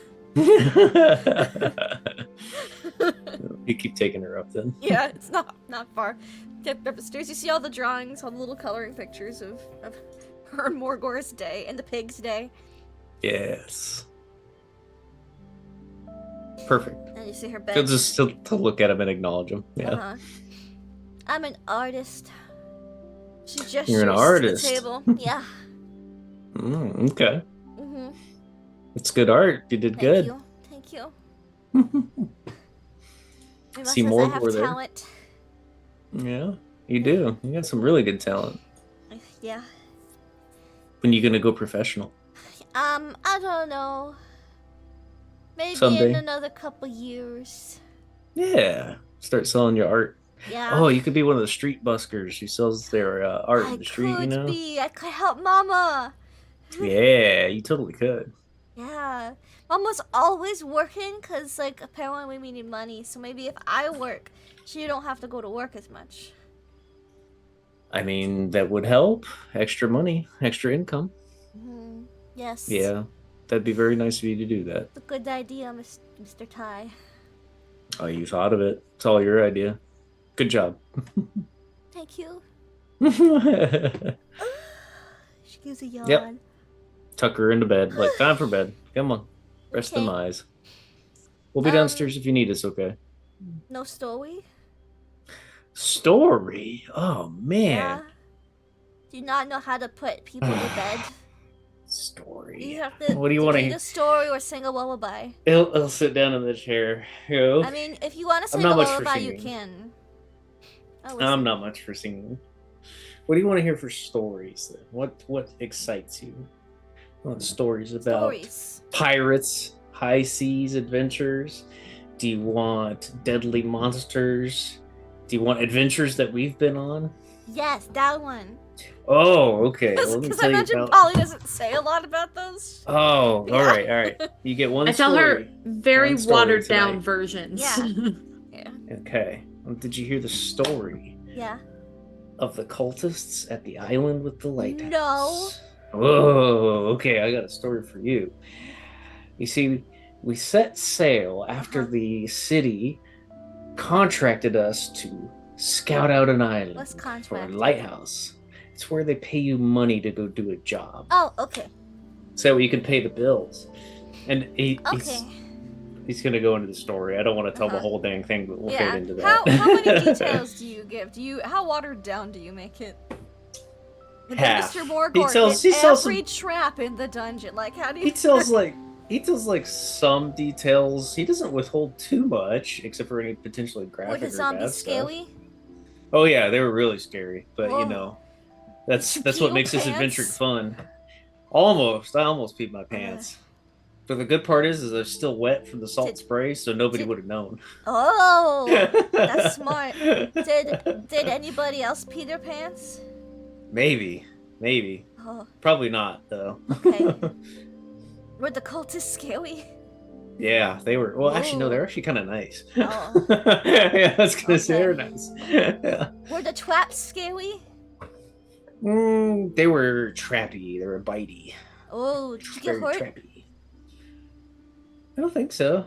You keep taking her up then. Yeah, it's not far. Get upstairs, you see all the drawings, all the little coloring pictures of her and Morgor's day and the pig's day. Yes. Perfect. And you see her bed. Good just to look at him and acknowledge him. Yeah. Uh-huh. I'm an artist. She gestures You're an to artist. the table. Yeah. Okay. Mm-hmm. It's good art. You did good. Thank you. Maybe See says more I have over there. talent. Yeah, you do. You got some really good talent. Yeah. When you gonna go professional? I don't know. Maybe Someday. in another couple years. Yeah. Start selling your art. Yeah. Oh, you could be one of the street buskers who sells their art I in the street, could you know? be. I could help Mama. Yeah, you totally could. Yeah. Mama's always working because, like, apparently we need money. So maybe if I work, she don't have to go to work as much. I mean, that would help. Extra money, extra income. Mm-hmm. Yes. Yeah, that'd be very nice of you to do that. It's a good idea, Mr. Ty. Oh, you thought of it. It's all your idea. Good job. Thank you. Tuck She gives a yawn. Yep. her into bed. Like, time for bed. Come on. Rest them Okay. eyes. We'll be downstairs if you need us, okay? No story? Story? Oh, man. Yeah. Do you not know how to put people to bed? Story. You have to What do you want to read hear? a story or sing a lullaby. He'll sit down in the chair. Go. I mean, if you want to I'm sing a not much for lullaby, you singing. can. I'll I'm listen. not much for singing. What do you want to hear for stories then? What excites you? What stories about Stories. pirates, high seas adventures? Do you want deadly monsters? Do you want adventures that we've been on? Yes, that one. Oh, okay. Well, let me Because I tell you imagine about. Polly doesn't say a lot about those. Oh, Yeah. all right. You get one I tell her story. very One story watered down tonight. versions. Yeah. Yeah. Okay. Did you hear the story Yeah. of the cultists at the island with the lighthouse? Oh, okay. I got a story for you. You see, we set sail after Uh-huh. the city contracted us to scout out an island What's for a contract? lighthouse. It's where they pay you money to go do a job, Oh, okay. so you can pay the bills. And Okay. he's gonna go into the story. I don't want to tell the Uh-huh. whole dang thing, but we'll Yeah. get into that. How many details do you give? How watered down do you make it? And then Half. Mr. He Morgor tells- hit he tells every trap in the dungeon. Like, how do you? He tells like some details. He doesn't withhold too much, except for any potentially Were graphic the or zombies bad stuff. scaly? Oh yeah, they were really scary, but Whoa. you know, that's Did you what pee makes your this adventure pants? fun. I almost peed my pants. But the good part is they're still wet from the salt Did- spray, so nobody did- would have known. Oh, that's smart. Did anybody else pee their pants? Maybe. Oh, Probably not though. okay. Were the cultists scaly? Yeah, they were. Well, actually, no, Ooh. they're actually kind of nice. Oh. Yeah, I was gonna say they're Okay. nice. Yeah. Were the traps scaly? They were trappy. They were bitey. Oh, did you get Very hurt? trappy. I don't think so.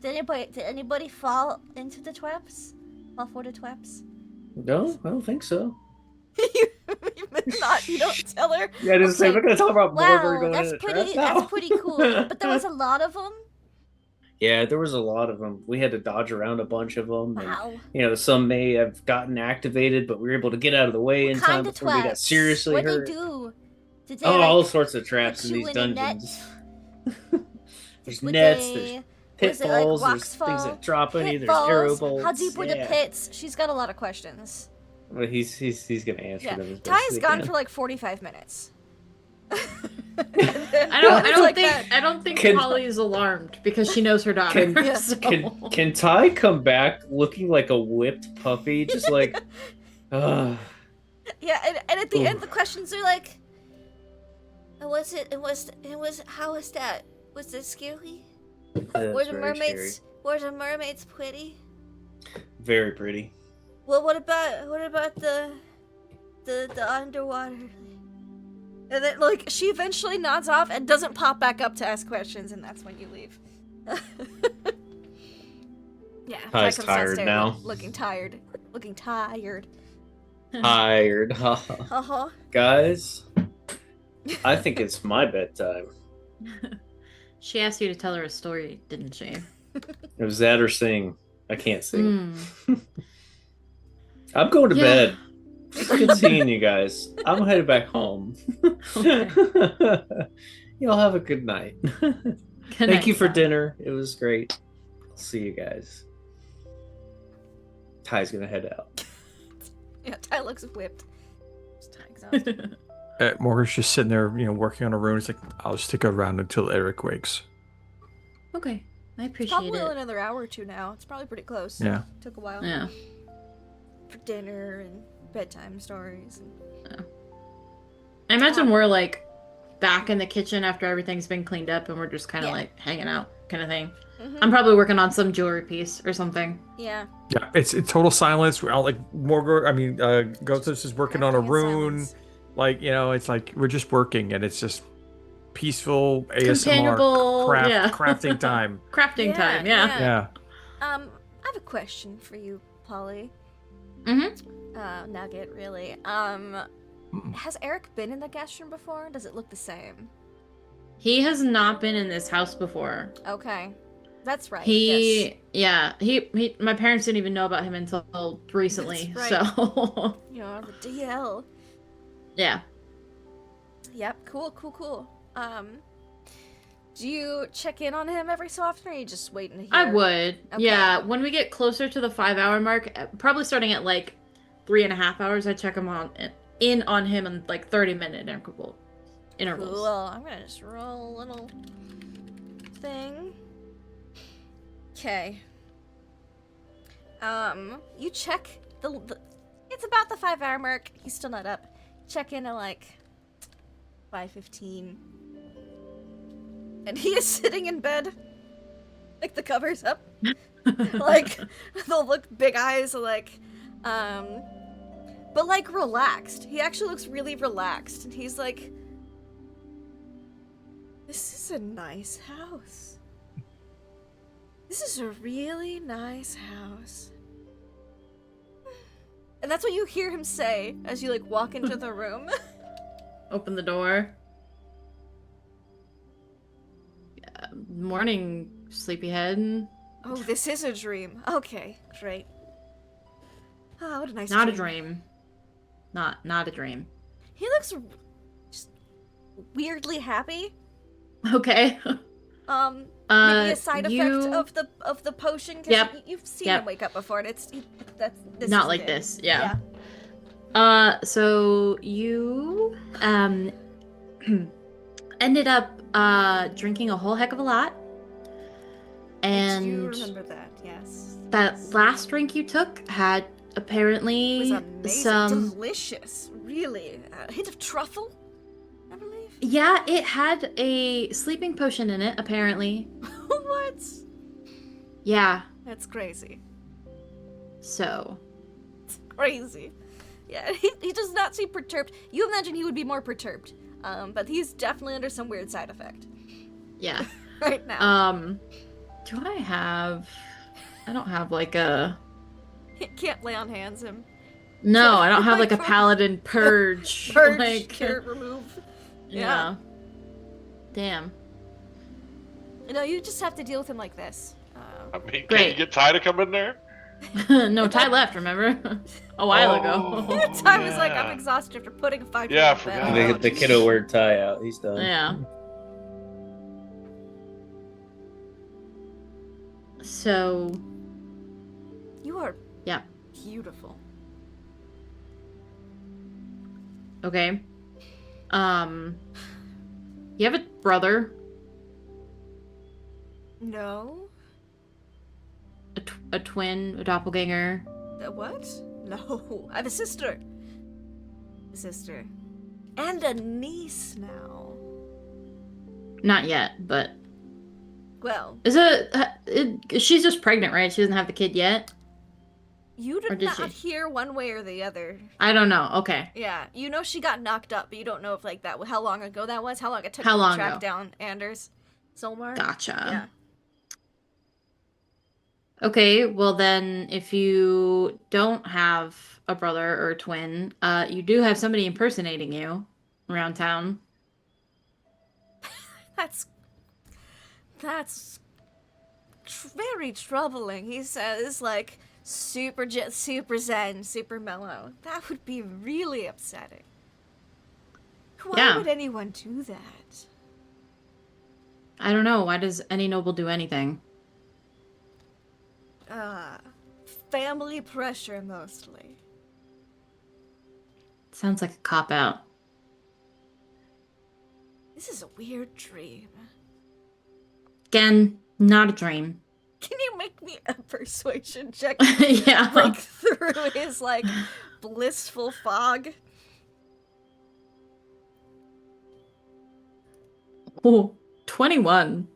Did anybody fall into the traps? Fall for the traps? No, I don't think so. You don't tell her. Yeah, I didn't say we're Okay. gonna talk about Morgor Wow, going that's into pretty. traps now. That's pretty cool. But there was a lot of them. Yeah, there was a lot of them. We had to dodge around a bunch of them. And, Wow. you know, some may have gotten activated, but we were able to get out of the way in time Kind of before we got traps. seriously What hurt. they do? Did they Oh, like all sorts of traps put in you these in a net? dungeons. There's Would nets, they- there's was it like pitfalls, there's rocks things fall? that drop on you, there's arrow Pitfalls? bolts. How deep were the yeah. pits? She's got a lot of questions. Well, he's gonna answer Yeah, them as best Ty's he gone can. for like 45 minutes. I don't think Can- Polly is alarmed because she knows her daughter. Can- Yeah. so- Can Ty come back looking like a whipped puppy, just like, Yeah, and at the Ooh. end the questions are like, how was that? Was it scary? Were the mermaids pretty? Very pretty. Well, what about the underwater? And then like she eventually nods off and doesn't pop back up to ask questions, and that's when you leave. Yeah, Ty Ty's comes tired downstairs now. looking tired. Tired. Uh-huh. Guys, I think it's my bedtime. She asked you to tell her a story, didn't she? It was that or sing. I can't sing. Mm. I'm going to Yeah. bed. It's good seeing you guys. I'm headed back home. Okay. Y'all have a good night. Good Thank night, you for Ty. dinner. It was great. I'll see you guys. Ty's gonna head out. Yeah, Ty looks whipped. Just Ty exhausted. Morgan's just sitting there, working on a rune. He's like, I'll stick around until Eric wakes. Okay, I appreciate Probably it. another hour or two now. It's probably pretty close. Yeah. Took a while Yeah. for dinner and bedtime stories. I imagine we're like back in the kitchen after everything's been cleaned up and we're just kind of Yeah. like hanging out kind of thing. Mhm. I'm probably working on some jewelry piece or something. Yeah. Yeah, it's total silence. We're all like Gothos is working on a Crafting in rune. silence. Like, it's like we're just working and it's just peaceful ASMR Companionable, yeah. crafting time. Crafting time, yeah. Yeah. I have a question for you, Polly. Mm-hmm. Nugget, really. Has Eric been in the guest room before? Does it look the same? He has not been in this house before. Okay. That's right. Yes. He my parents didn't even know about him until recently. That's So You know, the DL. yeah. Yep. Cool. Do you check in on him every so often, or are you just waiting to hear? I would. Okay. Yeah. When we get closer to the 5-hour mark, probably starting at like 3.5 hours, I check him in on him in like 30-minute intervals. Cool. I'm gonna just roll a little thing. Okay. You check the it's about the 5-hour mark. He's still not up. Check in at like 5:15, and he is sitting in bed, like the covers up, like they'll look big eyes, like, but like relaxed. He actually looks really relaxed, and he's like, This is a nice house. This is a really nice house. And that's what you hear him say as you, like, walk into the room. Open the door. Morning, sleepyhead. Oh, this is a dream. Okay, great. Oh, what a nice Not dream. a dream. Not a dream. He looks just weirdly happy. Okay. Maybe a side effect of the potion. 'Cause Yep. You've seen Yep. him wake up before, and this Not is like it. this. Yeah. So you ended up drinking a whole heck of a lot. I do And remember that. Yes. that Yes. last drink you took had It apparently was amazing, some delicious, really. A hint of truffle, I believe. Yeah, it had a sleeping potion in it, apparently. What? Yeah. That's crazy. So Crazy. Yeah, he does not seem perturbed. You imagine he would be more perturbed. But he's definitely under some weird side effect yeah. right now. Do I don't have like a He can't lay on hands him. No, I don't have like a paladin purge. Purge, like cure, remove. yeah. Damn. No, you just have to deal with him like this. I mean, can you Great. get Ty to come in there? No, Ty left, remember? A while ago. Oh. Ty was like, yeah. I'm exhausted after putting a 5 Yeah, I bed. forgot. They get the kiddo word tie out. He's done. Yeah. So You are yeah. beautiful. Okay. You have a brother, No? a twin, a doppelganger. What? No. I have a sister. A sister. And a niece now. Not yet, but Well, she's just pregnant, right? She doesn't have the kid yet. you Or did did not she? hear one way or the other. I don't know. Okay. Yeah, you know she got knocked up, but you don't know if like that how long ago that was, how long it took How to long track ago? down Anders Solmar. Gotcha. Yeah. Okay, well then, if you don't have a brother or a twin, you do have somebody impersonating you around town. That's very troubling. He says like super zen, super mellow. That would be really upsetting. Why Yeah. would anyone do that? I don't know. Why does any noble do anything? Family pressure mostly. Sounds like a cop out. This is a weird dream. Again, not a dream. Can you make me a persuasion check? Yeah. Like through his like blissful fog. Oh, 21.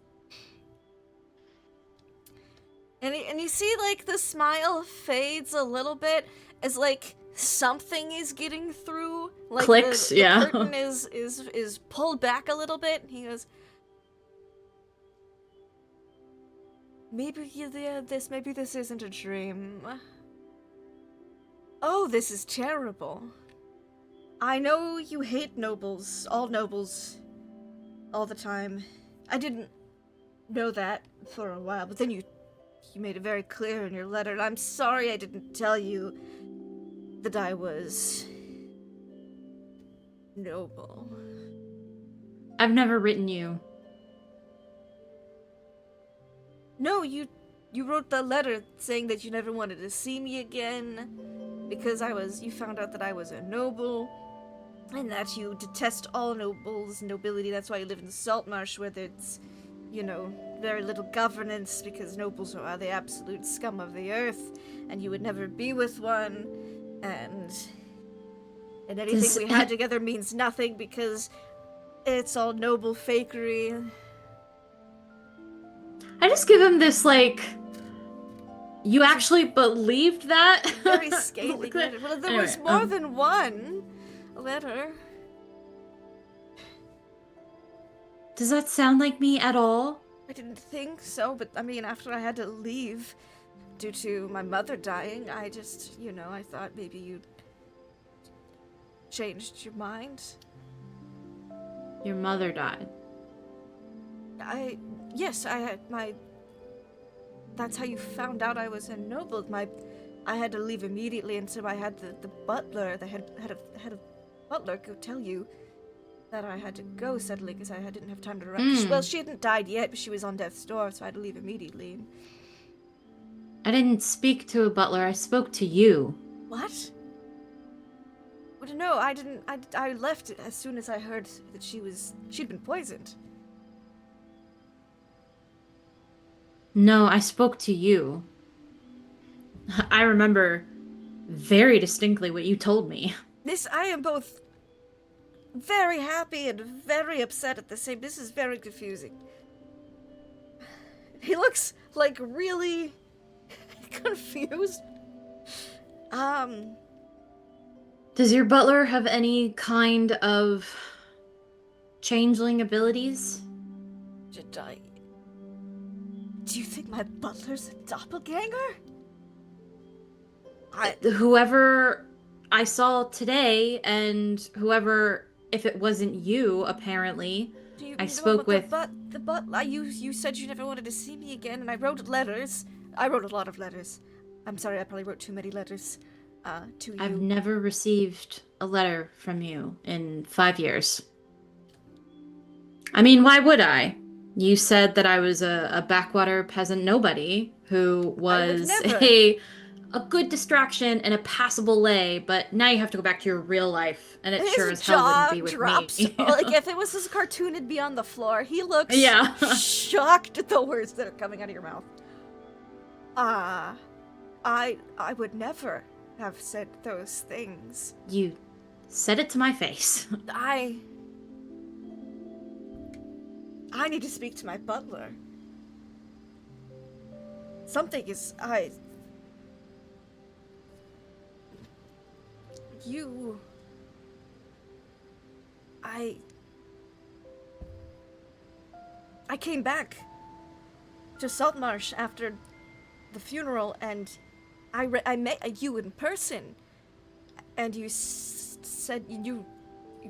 And you see like the smile fades a little bit as like something is getting through. Like Clicks, the yeah. curtain is pulled back a little bit. And he goes, maybe this isn't a dream. Oh, this is terrible. I know you hate nobles, all the time. I didn't know that for a while, but then you made it very clear in your letter, and I'm sorry I didn't tell you that I was noble. I've never written you. No, you wrote the letter saying that you never wanted to see me again because you found out that I was a noble and that you detest all nobles, nobility. That's why you live in Saltmarsh where there's, very little governance because nobles are the absolute scum of the earth and you would never be with one and anything we had together means nothing because it's all noble fakery. I just give him this, like, you actually believed that? Very scathing letter. Well, there was Anyway, more than one letter. Does that sound like me at all? I didn't think so, but I mean, after I had to leave due to my mother dying, I just, I thought maybe you'd changed your mind. Your mother died. Yes, I had that's how you found out I was ennobled. I had to leave immediately, and so I had the butler, the head of butler, go tell you that I had to go suddenly because I didn't have time to run. Well, she hadn't died yet, but she was on death's door, so I had to leave immediately. I didn't speak to a butler. I spoke to you. What? Well, no, I didn't. I left as soon as I heard that she'd been poisoned. No, I spoke to you. I remember very distinctly what you told me. I am both very happy and very upset at the same. This is very confusing. He looks like really confused. Does your butler have any kind of changeling abilities? Do you think my butler's a doppelganger? Whoever I saw today, and whoever, if it wasn't you, apparently, I spoke with. The butler. You said you never wanted to see me again, and I wrote letters. I wrote a lot of letters. I'm sorry, I probably wrote too many letters. To you. I've never received a letter from you in 5 years. I mean, why would I? You said that I was a backwater peasant nobody who was a good distraction and a passable lay, but now you have to go back to your real life, and it sure as hell wouldn't be with me. Like, if it was this cartoon, it'd be on the floor. He looks shocked at the words that are coming out of your mouth. I would never have said those things. You said it to my face. I need to speak to my butler. Something is... I came back to Saltmarsh after the funeral, and I met you in person, and you said you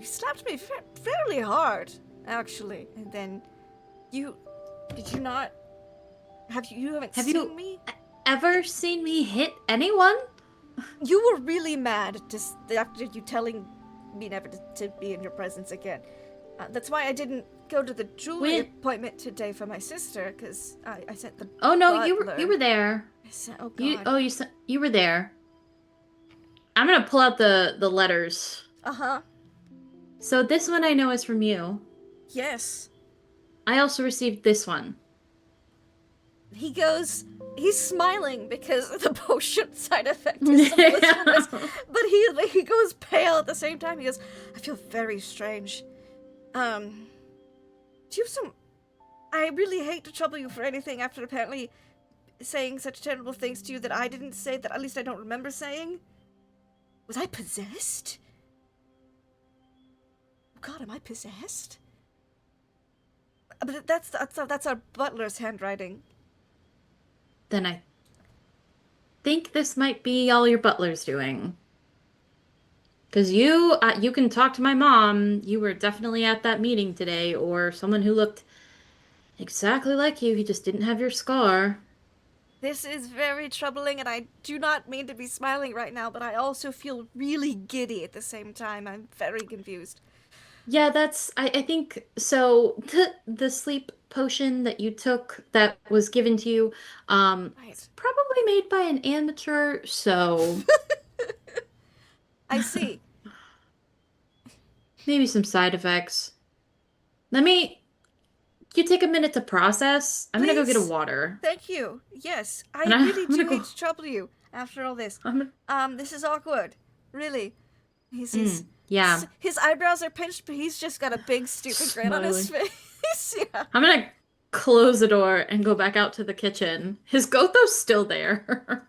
slapped me fairly hard, actually, and then you haven't seen me? Ever seen me hit anyone? You were really mad after you telling me never to be in your presence again. That's why I didn't go to the jewelry appointment today for my sister, because I sent the Oh no, butler. you were there. Oh god. You were there. I'm gonna pull out the letters. Uh-huh. So this one I know is from you. Yes. I also received this one. He's smiling because the potion side effect is some blissfulness, but he goes pale at the same time. He goes, I feel very strange. Do you have some... I really hate to trouble you for anything after apparently saying such terrible things to you that I didn't say, that at least I don't remember saying. Was I possessed? Oh god, am I possessed? But that's our butler's handwriting. Then I think this might be all your butler's doing. Because you can talk to my mom. You were definitely at that meeting today, or someone who looked exactly like you. He just didn't have your scar. This is very troubling, and I do not mean to be smiling right now, but I also feel really giddy at the same time. I'm very confused. Yeah, I think, so the sleep potion that you took that was given to you, Right. it's probably made by an amateur, so I see. maybe some side effects. You take a minute to process. I'm gonna go get a Please. water. Thank you. Yes, I And really I'm gonna do go- hate to trouble you after all this. I'm gonna- This is awkward. Really. yeah. His eyebrows are pinched, but he's just got a big stupid grin on his face. Yeah. I'm gonna close the door and go back out to the kitchen. His Gotho's still there.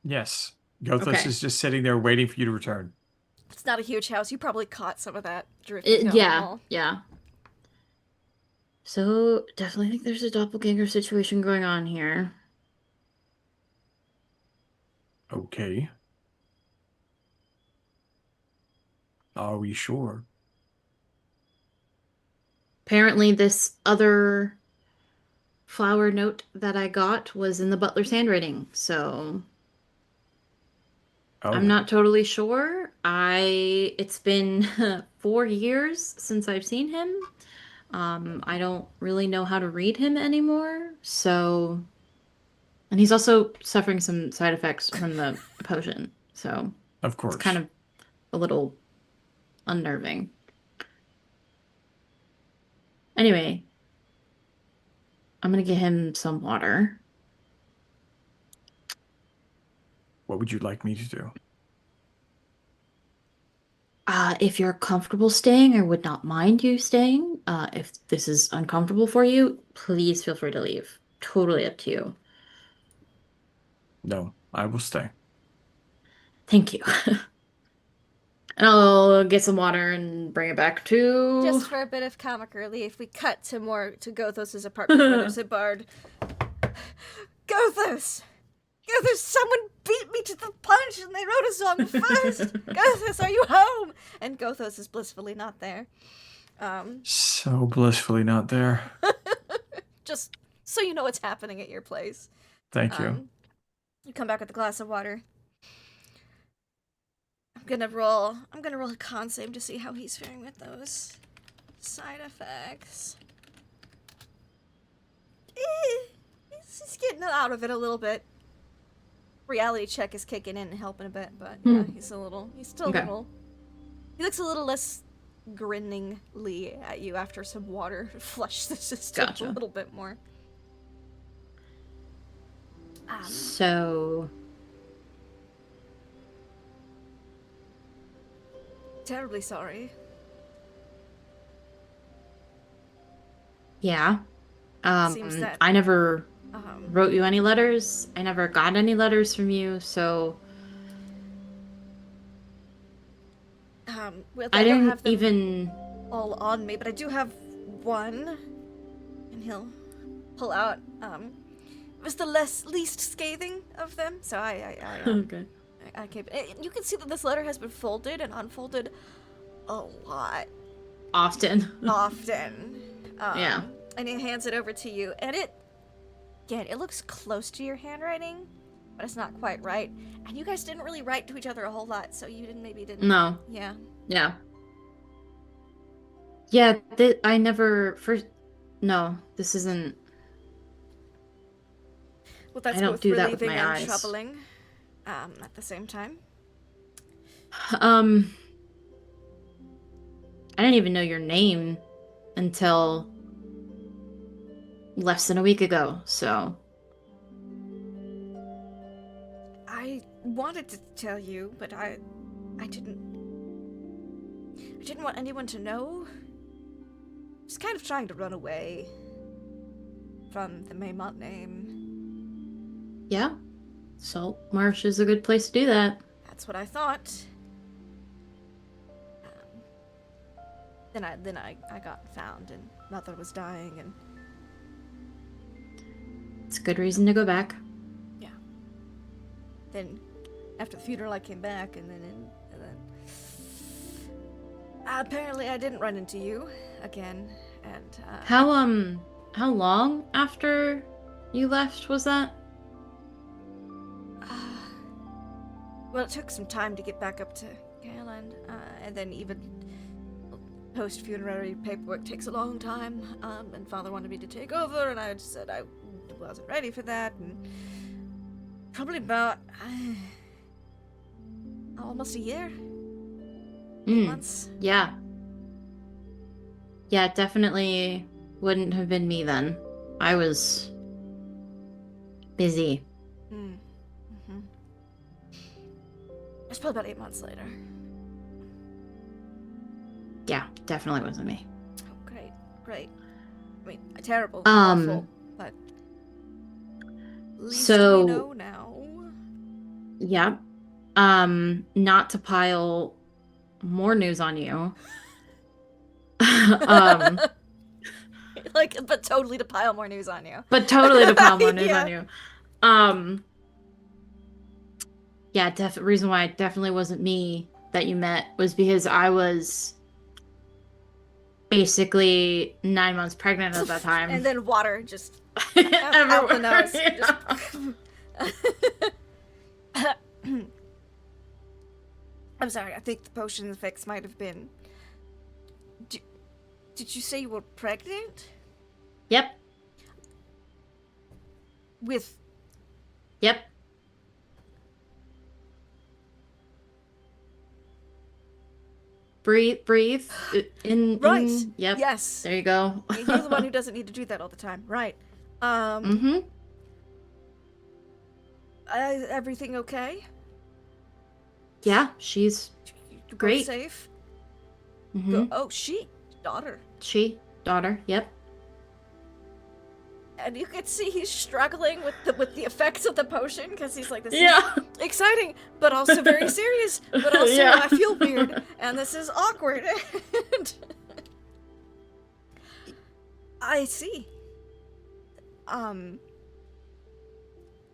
Yes. Gothos Okay. is just sitting there waiting for you to return. It's not a huge house. You probably caught some of that drifting down the Yeah, hall. yeah. So, definitely think there's a doppelganger situation going on here. Okay. Are we sure? Apparently, this other flower note that I got was in the butler's handwriting, so I'm Oh, not totally sure. It's been 4 years since I've seen him. I don't really know how to read him anymore, so and he's also suffering some side effects from the potion, so of it's kind course. of a little unnerving. Anyway, I'm gonna get him some water. What would you like me to do? If you're comfortable staying, I would not mind you staying. If this is uncomfortable for you, please feel free to leave. Totally up to you. No, I will stay. Thank you. And I'll get some water and bring it back to. Just for a bit of comic relief, we cut to Gothos' apartment where there's a bard. Gothos! Gothos, someone beat me to the punch and they wrote a song first! Gothos, are you home? And Gothos is blissfully not there. So blissfully not there. Just so you know what's happening at your place. Thank you. You come back with a glass of water. I'm gonna roll a con save to see how he's faring with those side effects. He's getting out of it a little bit. Reality check is kicking in and helping a bit, but yeah, he's still a little. He looks a little less grinningly at you after some water flushed the system Gotcha. a little bit more. So, Terribly sorry. yeah. Seems that I never wrote you any letters. I never got any letters from you, so well, I don't didn't have them even. all on me, but I do have one, and he'll pull out. It was the least scathing of them, so Okay. I keep. You can see that this letter has been folded and unfolded a lot, Often. often. Yeah. And he hands it over to you, and it looks close to your handwriting, but it's not quite right. And you guys didn't really write to each other a whole lot, so you didn't. No. Yeah. Yeah. Yeah, I never first. No, this isn't. Well, that's I don't both do that with relieving my and eyes. troubling, at the same time. I didn't even know your name until less than a week ago, so. I wanted to tell you, but I didn't want anyone to know. Just kind of trying to run away from the Maymont name. Yeah. Saltmarsh is a good place to do that. That's what I thought. Then I got found, and Mother was dying, and It's a good reason to go back. then after the funeral I came back, and then apparently I didn't run into you again, and How long after you left was that? well, it took some time to get back up to Caroline, and then even post-funerary paperwork takes a long time, and Father wanted me to take over, and I just said I wasn't ready for that, and probably about almost a year, 8 months. Yeah. Yeah, it definitely wouldn't have been me then. I was busy. Mm-hmm. It's probably about 8 months later. Yeah, definitely wasn't me. Oh, great. I mean, terrible, Um, awful, but at least so- we know now. Yeah. Not to pile more news on you. like, but totally to pile more news on you. But totally to pile more news Yeah. on you. Yeah, reason why it definitely wasn't me that you met was because I was basically 9 months pregnant at that time. And then water just out the nose. Yeah. Just... I'm sorry, I think the potion fix might have been... Did you say you were pregnant? Yep. With... Yep. Breathe. Right. Yep. Yes. There you go. You're the one who doesn't need to do that all the time. Right. Mm-hmm. Everything okay? Yeah, she's You both great. safe? Mm-hmm. Oh, daughter. Daughter. Yep. And you can see he's struggling with the effects of the potion because he's like, this Yeah. is exciting, but also very serious. But also, Yeah. I feel weird, and this is awkward. I see.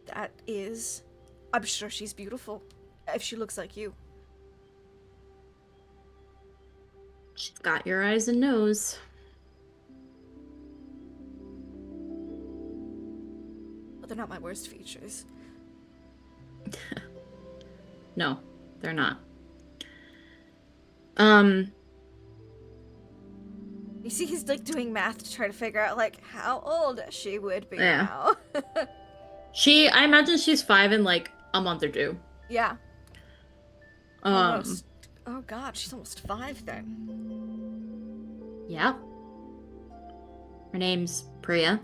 That is... I'm sure she's beautiful, if she looks like you. She's got your eyes and nose. But they're not my worst features. No, they're not. You see he's, like, doing math to try to figure out, like, how old she would be Yeah. now. I imagine she's 5 in, like, a month or 2. Yeah. Um, Almost. Oh god, she's almost 5 then. yeah. Her name's Priya.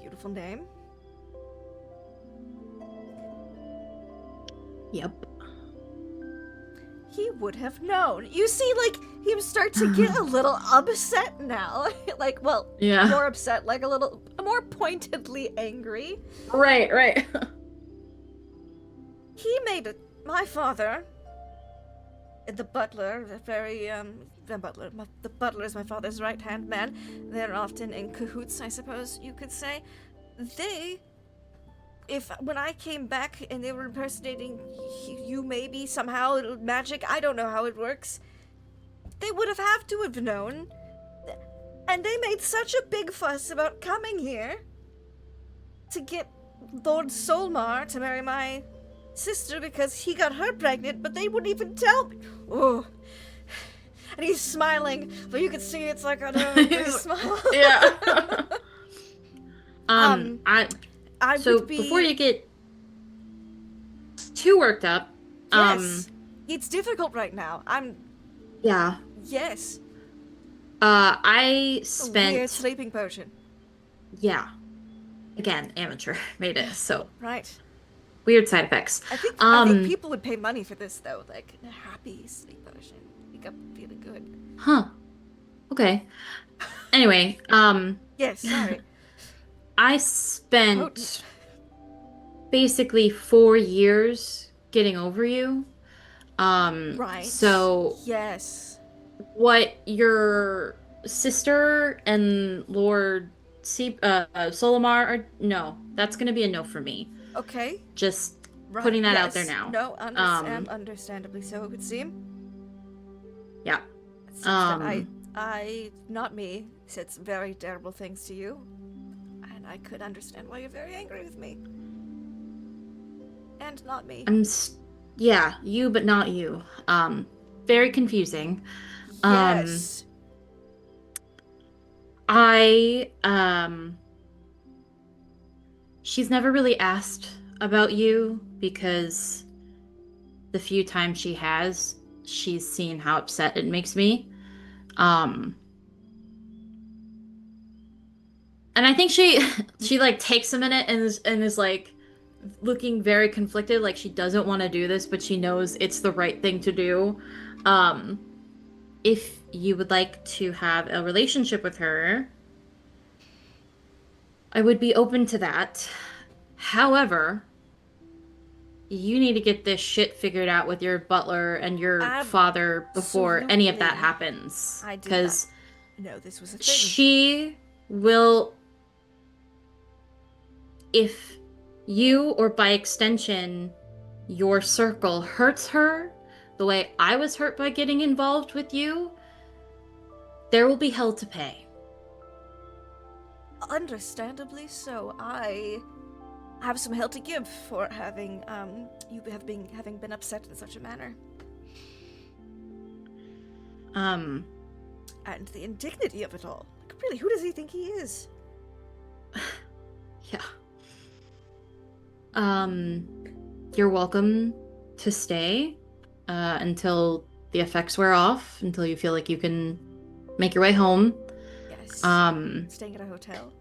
Beautiful name. Yep. He would have known. You see, like, he starts to get a little upset now. Like, well, Yeah. more upset, like a little more pointedly angry. Right. He made my father, the butler, the butler is my father's right-hand man. They're often in cahoots, I suppose you could say. When I came back and they were impersonating you maybe somehow, magic, I don't know how it works. They would have to have known. And they made such a big fuss about coming here to get Lord Solmar to marry my sister because he got her pregnant, but they wouldn't even tell me. Oh. And he's smiling, but you can see it's like a big smile. Yeah. So before you get too worked up, yes, it's difficult right now. yeah. Yes. I A spent weird sleeping potion. Yeah. Again, amateur made it, so Right. weird side effects. I think people would pay money for this though, like a happy sleep potion. Wake up feeling good. Huh. Okay. Anyway, Yes, sorry. I spent Potent. basically 4 years getting over you. Right. So Yes. what your sister and Lord Solomar are, no, that's gonna be a no for me. Okay. Just Right. putting that out yes. there now. No, understandably so it would seem. Yeah. It seems that I, not me, said some very terrible things to you. And I could understand why you're very angry with me. And not me. Yeah, you, but not you. Very confusing. Yes. She's never really asked about you because the few times she has, she's seen how upset it makes me. And I think she like takes a minute and is like looking very conflicted, like she doesn't want to do this, but she knows it's the right thing to do. If you would like to have a relationship with her, I would be open to that. However, you need to get this shit figured out with your butler and your father before any of that Absolutely. happens. I do Because know this was a thing. She will, if you, or by extension, your circle hurts her the way I was hurt by getting involved with you, there will be hell to pay. Understandably so. I have some hell to give for having having been upset in such a manner. And the indignity of it all. Like, really, who does he think he is? Yeah. You're welcome to stay until the effects wear off, until you feel like you can make your way home. Yes. Staying at a hotel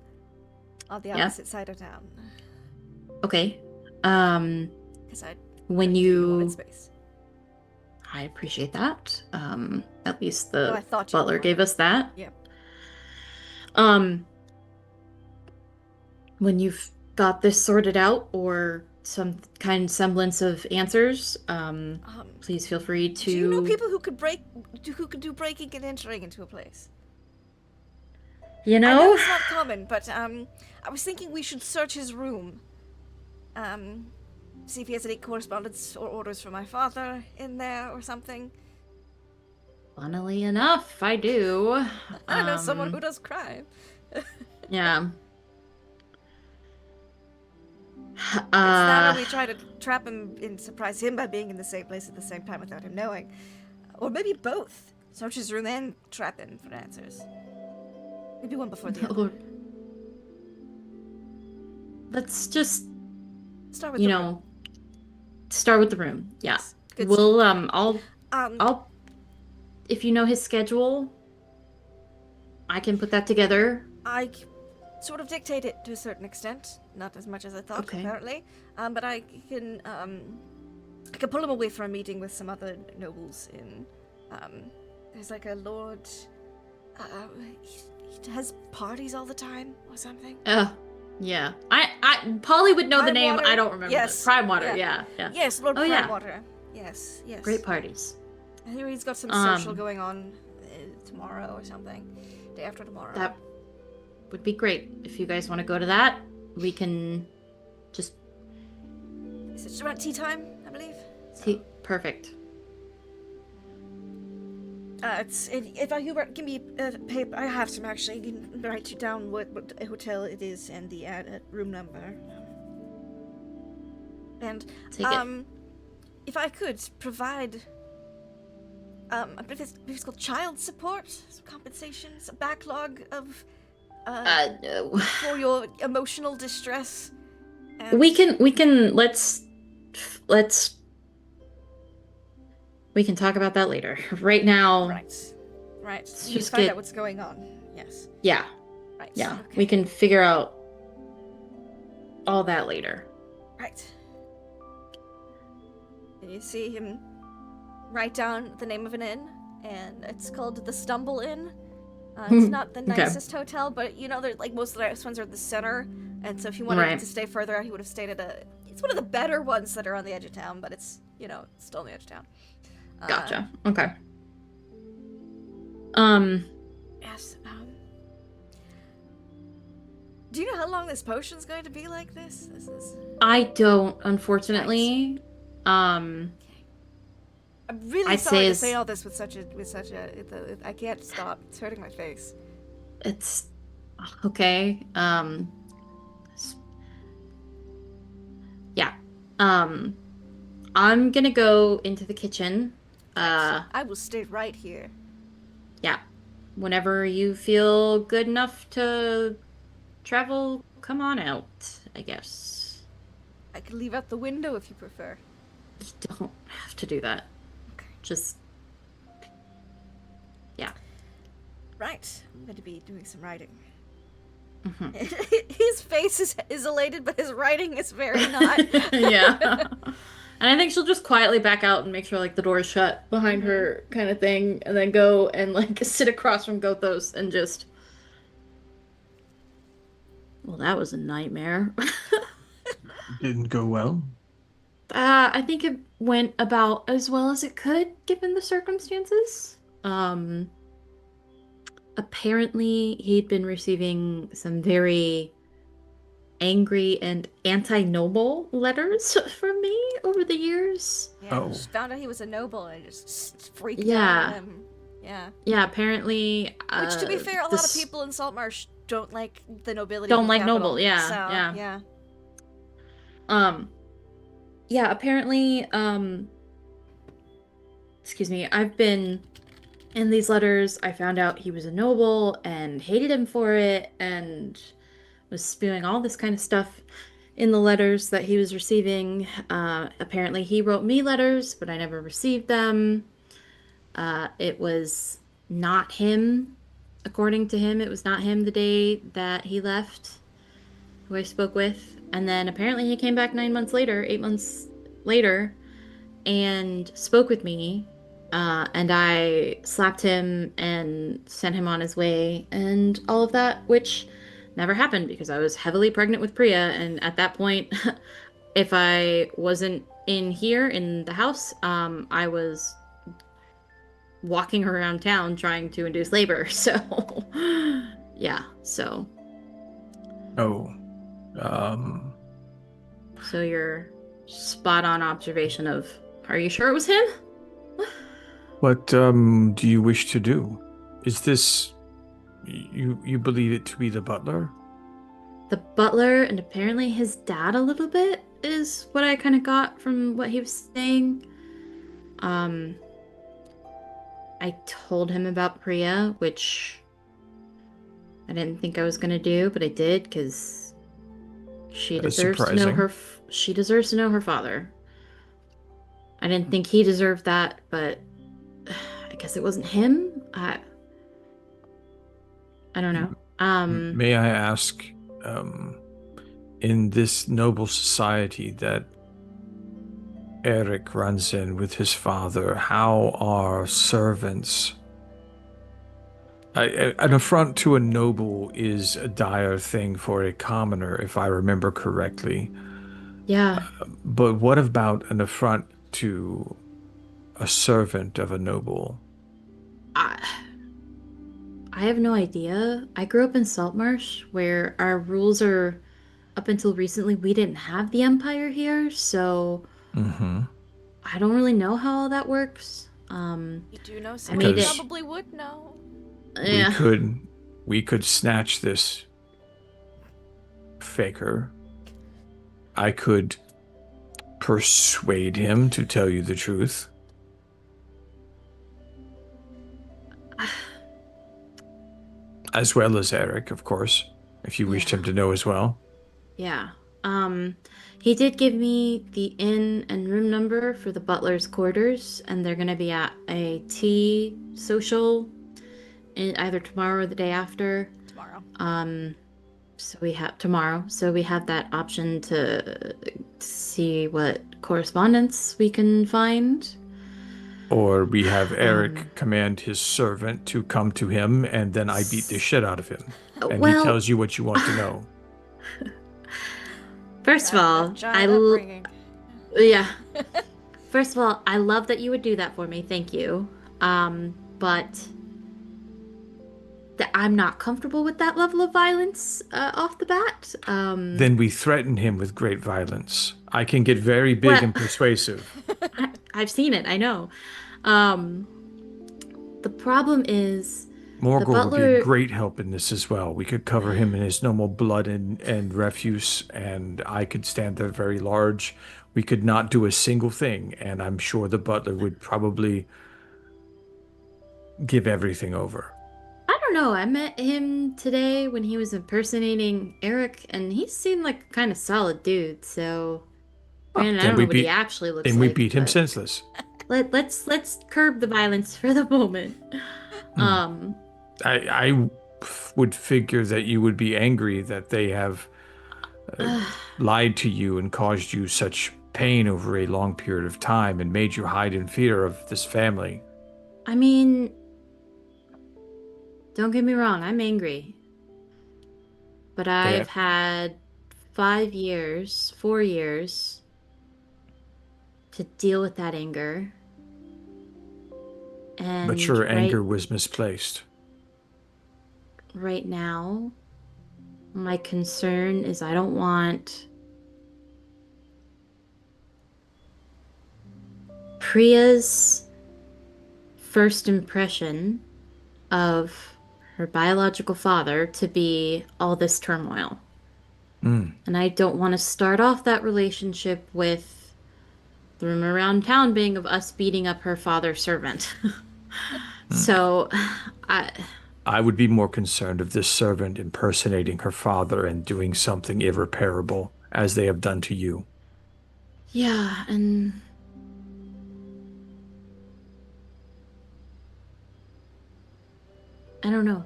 on the opposite side of town. Okay. Because when wanted you space. I appreciate that. At least the I thought you butler would. gave us that. Yep. When you've got this sorted out, or some kind semblance of answers, please feel free to. Do you know people who could do breaking and entering into a place? You I know? know it's not common, but I was thinking we should search his room. See if he has any correspondence or orders from my father in there or something. Funnily enough, I do. I know someone who does crime. Yeah. It's that, or we try to trap him and surprise him by being in the same place at the same time without him knowing. Or maybe both. Search his room and trap him for answers. Maybe one before the other. Let's just, Start with room. Start with the room. Yeah. Yes. Good We'll, stuff. I'll, if you know his schedule, I can put that together. I sort of dictate it to a certain extent, not as much as I thought, apparently. But I can pull him away from a meeting with some other nobles in. There's like a lord. He has parties all the time or something. Yeah. Polly would know the name. Primewater? I don't remember. Yes. Primewater. Yeah. Yes, Lord Primewater. Yes. Great parties. I hear he's got some social going on tomorrow or something. Day after tomorrow. That would be great. If you guys want to go to that, we can just... Is it around tea time, I believe? Perfect. If you give me paper, I have some actually. You can write you down what hotel it is and the room number. And if I could provide, I believe it's called child support, some compensations, a backlog of for your emotional distress. And we can let's we can talk about that later. Right now, right. Let's You just find get- out what's going on. Yes. yeah, Right. yeah. Okay. We can figure out all that later. Right. And you see him write down the name of an inn, and it's called the Stumble Inn. It's not the Okay. nicest hotel, but they're like most of the nice ones are at the center, and so if he wanted Right. to stay further out, he would have stayed at it's one of the better ones that are on the edge of town, but it's it's still on the edge of town. Gotcha. Okay. Yes. Do you know how long this potion's going to be like this? This is. I don't, unfortunately. I'm really I'd sorry say to it's- say all this with such a. I can't stop. It's hurting my face. It's okay. Yeah. I'm gonna go into the kitchen. I will stay right here. Yeah. Whenever you feel good enough to travel, come on out, I guess. I can leave out the window if you prefer. You don't have to do that. Okay. Just, yeah. Right. I'm going to be doing some writing. Mhm. His face is elated, but his writing is very not. Yeah. And I think she'll just quietly back out and make sure like the door is shut behind her kind of thing, and then go and like sit across from Gothos and just... Well, that was a nightmare. Didn't go well. I think it went about as well as it could, given the circumstances. apparently he'd been receiving some very angry and anti-noble letters from me over the years. Yeah, Oh. just found out he was a noble and just freaked out Yeah. on him. Yeah. Yeah, apparently. Which, to be fair, a lot of this- people in Saltmarsh don't like the nobility. Don't of the like capital, noble, yeah, so, yeah. yeah. Yeah, apparently, excuse me, I've been in these letters. I found out he was a noble and hated him for it and was spewing all this kind of stuff in the letters that he was receiving. Apparently, he wrote me letters, but I never received them. It was not him. According to him, it was not him the day that he left, who I spoke with. And then apparently he came back 9 months later, 8 months later, and spoke with me. And I slapped him and sent him on his way and all of that, which never happened because I was heavily pregnant with Priya. And at that point, if I wasn't in here in the house, I was walking around town trying to induce labor. So, yeah, so. Oh. So you're spot on observation of, are you sure it was him? What do you wish to do? Is this you believe it to be the butler? The butler and apparently his dad a little bit is what I kind of got from what he was saying. I told him about Priya, which I didn't think I was gonna do, but I did because she That is deserves to know surprising. her. She deserves to know her father. I didn't think he deserved that, but I guess it wasn't him. I don't know. May I ask, in this noble society that Eric runs in with his father, how are servants? An affront to a noble is a dire thing for a commoner, if I remember correctly. Yeah. But what about an affront to a servant of a noble? I have no idea. I grew up in Saltmarsh, where our rules are, up until recently, we didn't have the Empire here, so Mm-hmm. I don't really know how all that works. You do know I someone made who it. probably would know. Yeah. We could snatch this faker. I could persuade him to tell you the truth. As well as Eric, of course, if you wished him to know as well. Yeah. He did give me the inn and room number for the butler's quarters, and they're gonna be at a tea social either tomorrow or the day after. Tomorrow. So we have tomorrow. So we have that option to see what correspondence we can find. Or we have Eric command his servant to come to him, and then I beat the shit out of him. And he tells you what you want to know. First of all, Giant upbringing. yeah. First of all, I love that you would do that for me. Thank you. But I'm not comfortable with that level of violence off the bat. Then we threaten him with great violence. I can get very big and persuasive. I've seen it. I know. The problem is Morgul would be a great help in this as well. We could cover him in his normal blood and refuse, and I could stand there very large. We could not do a single thing, and I'm sure the butler would probably give everything over. I don't know. I met him today when he was impersonating Eric, and he seemed like a kind of solid dude. So, granted, I don't know what he actually looks like. Then we beat him senseless. Let's curb the violence for the moment. I would figure that you would be angry that they have lied to you and caused you such pain over a long period of time and made you hide in fear of this family. I mean, don't get me wrong, I'm angry. But I've had 4 years to deal with that anger. And But your anger was misplaced. right now, my concern is I don't want Priya's first impression of her biological father to be all this turmoil. And I don't want to start off that relationship with the rumor around town being of us beating up her father's servant. So, I would be more concerned of this servant impersonating her father and doing something irreparable, as they have done to you. yeah, and I don't know.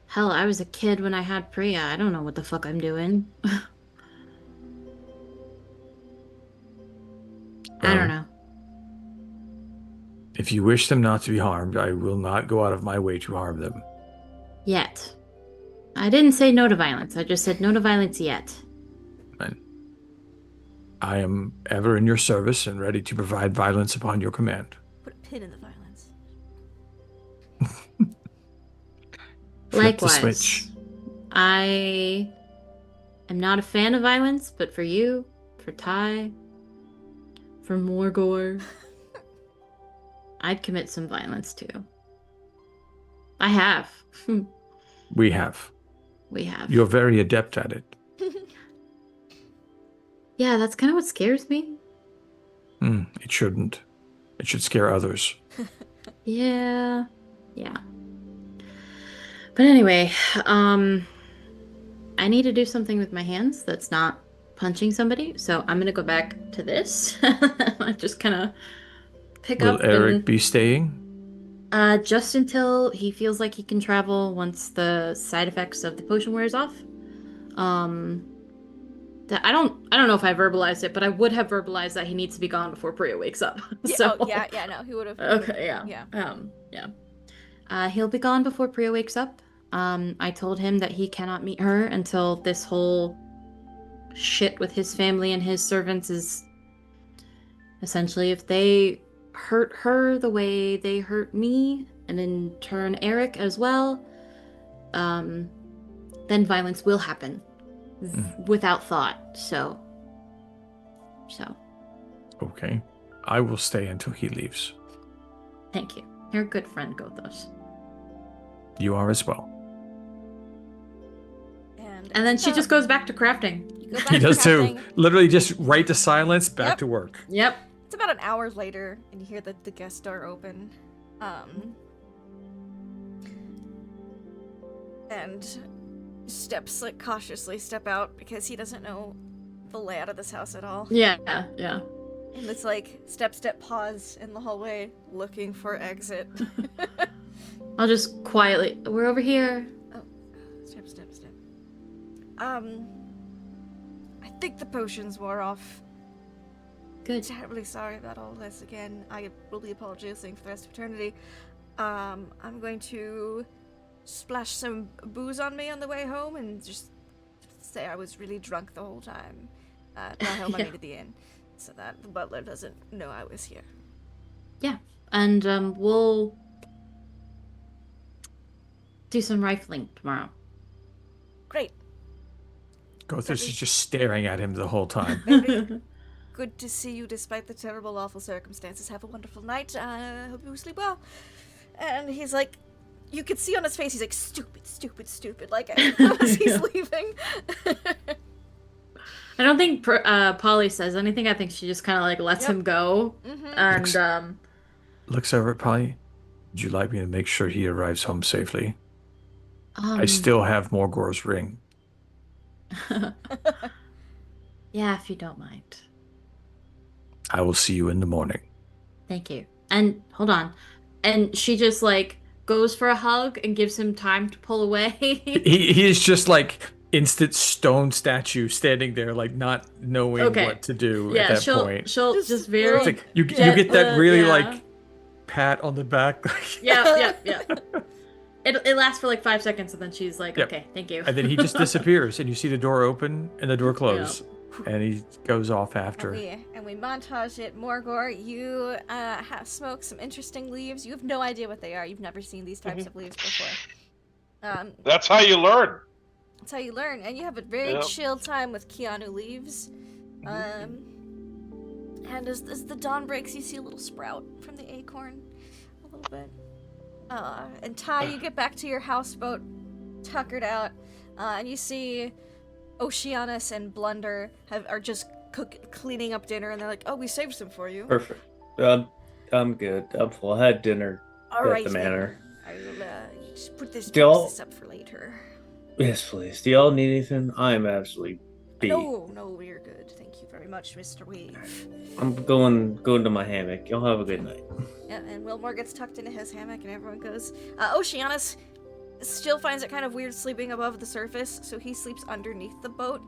Hell, I was a kid when I had Priya. I don't know what the fuck I'm doing. I don't know. If you wish them not to be harmed, I will not go out of my way to harm them. Yet. I didn't say no to violence. I just said no to violence yet. I am ever in your service and ready to provide violence upon your command. Put a pin in the violence. Flip the Likewise. switch. I am not a fan of violence, but for you, for Ty, for Morgor, I'd commit some violence too. I have. We have. We have. You're very adept at it. Yeah, that's kind of what scares me. It shouldn't. It should scare others. Yeah. But anyway, I need to do something with my hands that's not punching somebody, so I'm gonna go back to this. I just kind of pick Will up Eric and, be staying? just until he feels like he can travel once the side effects of the potion wears off. That I don't know if I verbalized it, but I would have verbalized that he needs to be gone before Priya wakes up. So No, he would have. okay, yeah. He'll be gone before Priya wakes up. I told him that he cannot meet her until this whole shit with his family and his servants is essentially, if they hurt her the way they hurt me, and in turn Eric as well, then violence will happen without thought. So. Okay. I will stay until he leaves. Thank you. You're a good friend, Gothos. You are as well. And then she just goes back to crafting. You go back He to does too. crafting. Literally just right to silence, back Yep. to work. Yep. It's about an hour later, and you hear the guest door open. And steps like cautiously step out because he doesn't know the layout of this house at all. Yeah. And it's like step, pause in the hallway, looking for exit. I'll just quietly. We're over here. Step. I think the potions wore off. Good. Terribly sorry about all this again. I will be apologizing for the rest of eternity. I'm going to splash some booze on me on the way home and just say I was really drunk the whole time. Not home, I Yeah. mean at the inn, so that the butler doesn't know I was here. Yeah. And we'll do some rifling tomorrow. Great. Gothos is just staring at him the whole time. Very good to see you despite the terrible, awful circumstances. Have a wonderful night. Hope you sleep well. And he's like, you could see on his face, he's like, stupid, like, as he's leaving. I don't think Polly says anything. I think she just kind of like lets him go. And Looks over at Polly. Would you like me to make sure he arrives home safely? I Um, still have Morgor's ring. yeah, if you don't mind. I will see you in the morning. Thank you. And hold on. And she just like goes for a hug and gives him time to pull away. He is just like instant stone statue standing there, like not knowing Okay. what to do Yeah, at that she'll point. just very It's like you get that really yeah. like pat on the back. yeah. It lasts for like 5 seconds and then she's like, Yep. okay, thank you. And then he just disappears and you see the door open and the door close. and he goes off after. And we montage it. Morgor, you have smoked some interesting leaves. You have no idea what they are. You've never seen these types of leaves before. That's how you learn. That's how you learn. And you have a very chill time with Keanu leaves. And as the dawn breaks, you see a little sprout from the acorn. A little bit. And Ty, you get back to your houseboat, tuckered out, and you see Oceanus and Blunder are just cleaning up dinner, and they're like, "Oh, we saved some for you." Perfect. I'm good. I'm full. I had dinner at the manor. I will just put this up for later. Yes, please. Do y'all need anything? I'm absolutely beat. No, we're good. Thank you very much, Mr. Weave. I'm going to my hammock. Y'all have a good night. Yeah, and Wilmore gets tucked into his hammock, and everyone goes. Oceanus still finds it kind of weird sleeping above the surface, so he sleeps underneath the boat.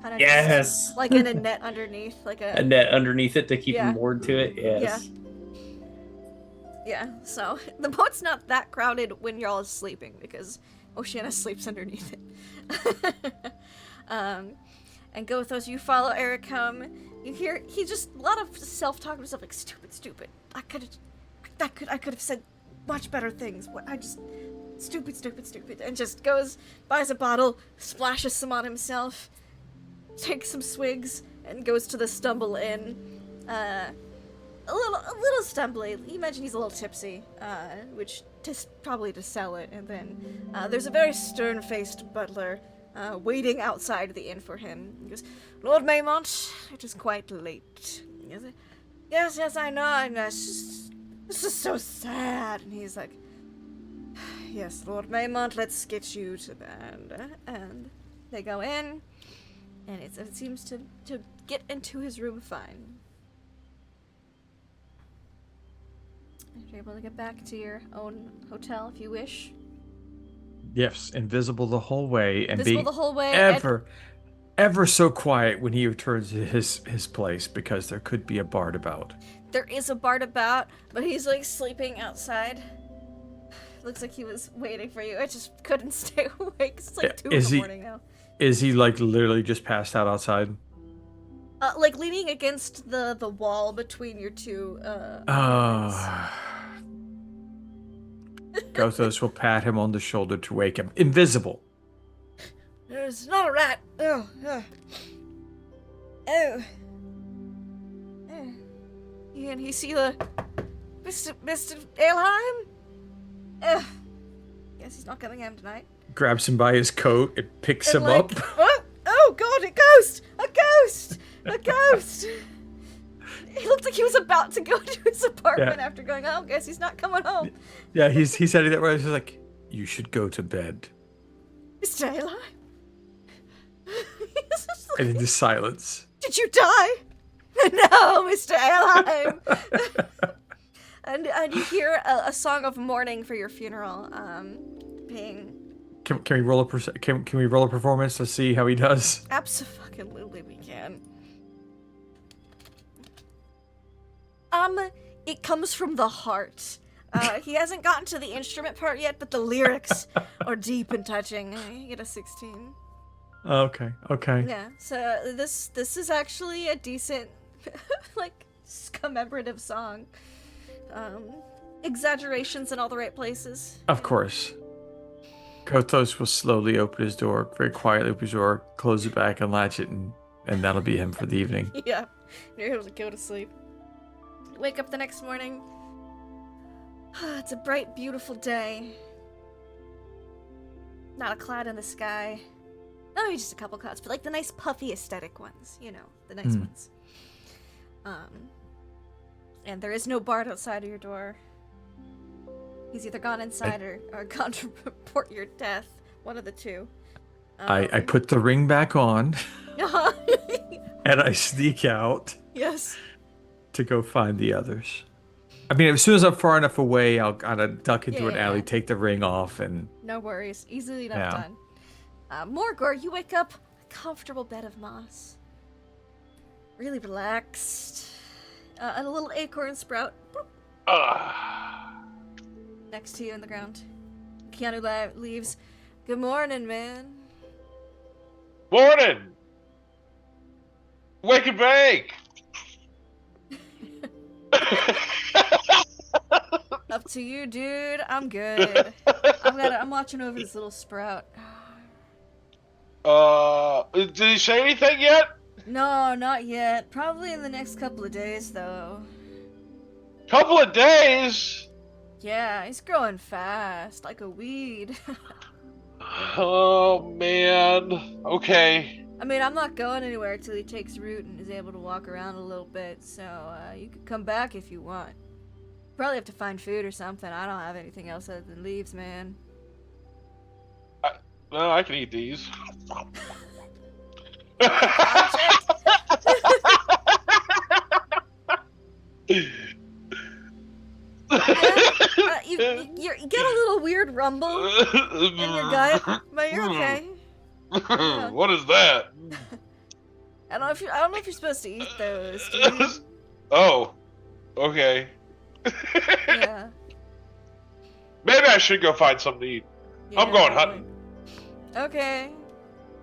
Kind of Yes! like in a net underneath, like a net underneath it to keep him moored to it. Yes. Yeah, so the boat's not that crowded when you're all sleeping because Oceanus sleeps underneath it. And Gothos, you follow Eric home. You hear he just a lot of self-talk to himself like stupid. I could have said much better things. Stupid, and just goes, buys a bottle, splashes some on himself, takes some swigs, and goes to the Stumble Inn. A little stumbly. You imagine he's a little tipsy, which probably to sell it. And then there's a very stern-faced butler waiting outside the inn for him. He goes, "Lord Maymont, it is quite late." He goes, Yes, I know. And this is so sad. And he's like, "Yes, Lord Maymont, let's get you to bed." And they go in, and it seems to get into his room fine. You're able to get back to your own hotel if you wish. Yes, invisible the whole way, and Invisible being the whole way, ever so quiet when he returns to his place, because there could be a bard about. There is a bard about, but he's like sleeping outside. Looks like he was waiting for you. I just couldn't stay awake. It's like 2 in the morning now. Is he like literally just passed out outside? Like leaning against the wall between your two apartments. Gothos will pat him on the shoulder to wake him. Invisible. There's not a rat. Oh. And you see the Mr. Aleheim? Guess he's not coming home tonight. Grabs him by his coat and picks him up. Oh God, a ghost! A ghost! A ghost! He looked like he was about to go to his apartment after going, "Oh, guess he's not coming home." Yeah, he said it that way. He's like, "You should go to bed." Mr. Aleheim? And into silence. Did you die? No, Mr. Aleheim. and you hear a song of mourning for your funeral, being. Can we roll a performance to see how he does? Absolutely, we can. It comes from the heart. He hasn't gotten to the instrument part yet, but the lyrics are deep and touching. You get a 16. Okay. Yeah, so this is actually a decent, like, commemorative song. Exaggerations in all the right places. Of course. Kothos will slowly open his door, very quietly open his door, close it back and latch it, and that'll be him for the evening. Yeah, you're able to go to sleep. Wake up the next morning. It's a bright, beautiful day. Not a cloud in the sky. No, maybe just a couple clouds, but like the nice puffy aesthetic ones, the nice ones. And there is no bard outside of your door. He's either gone inside or gone to report your death. One of the two. I put the ring back on. And I sneak out. Yes. To go find the others. I mean, as soon as I'm far enough away, I'll kind of duck into an alley, take the ring off, and... No worries. Easily enough done. Morgor, you wake up, a comfortable bed of moss. Really relaxed. And a little acorn sprout next to you in the ground. Keanu leaves. "Good morning, man." Morning! Wake and bake. Up to you, dude. I'm good. I'm watching over this little sprout. Did he say anything yet? No, not yet. Probably in the next couple of days, though. Couple of days. Yeah, he's growing fast, like a weed. Oh man. Okay. I mean, I'm not going anywhere till he takes root and is able to walk around a little bit, so you could come back if you want. Probably have to find food or something. I don't have anything else other than leaves, man. No, I can eat these. You get a little weird rumble in your gut, but you're okay. Yeah. What is that? I don't know if you're supposed to eat those, dude. Oh, okay. Yeah. Maybe I should go find something to eat. I'm going hunting. Okay.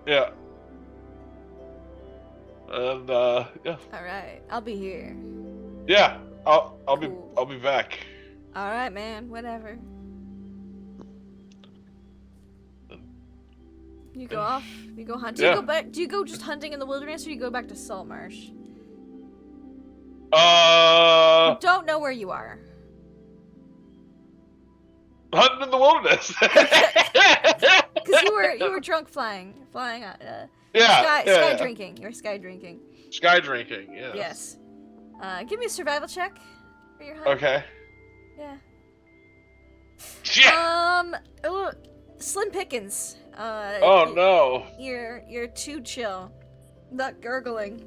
Yeah. And yeah. All right. I'll be here. Yeah. I'll Cool. be back. All right, man. Whatever. You go off. You go hunt. Do Yeah. you go back? Do you go just hunting in the wilderness, or do you go back to Saltmarsh? I don't know where you are. Hunting in the wilderness. Because you were drunk flying. Yeah. Sky drinking. You were sky drinking. Sky drinking. Yes. Yes. Give me a survival check for your hunt. Okay. Yeah. Yeah. Ooh, slim pickings. Oh no. You're too chill. That gurgling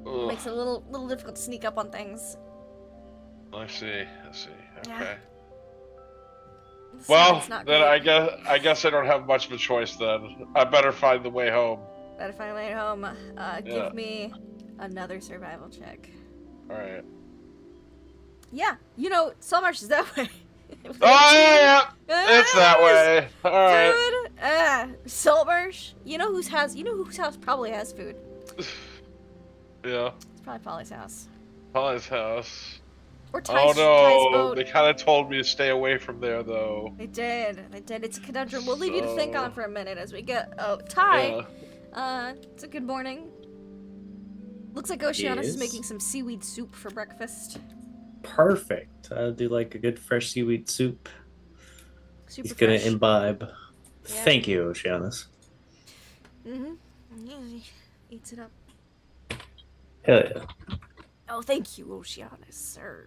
Ugh. makes it a little difficult to sneak up on things. I see. Yeah. Okay. It's Well, not then great. I guess I don't have much of a choice then. I better find the way home. Better find a way home. Yeah. Give me another survival check. All right. Yeah, Saltmarsh is that way. Oh yeah, it's that way. All right. Dude, Saltmarsh. You know whose house probably has food? Yeah. It's probably Polly's house. Polly's house. Or Ty's, Oh no, boat. they kind of told me to stay away from there though. They did. It's a conundrum. We'll leave you to think So- on for a minute as we get. Oh, Ty. Yeah. It's a good morning. Looks like Oceanus is Yes. making some seaweed soup for breakfast. Perfect. I'll do like a good fresh seaweed soup. Super He's gonna fresh. imbibe. Yeah. Thank you, Oceanus. Eats it up. Hell yeah. Oh, thank you, Oceanus, sir.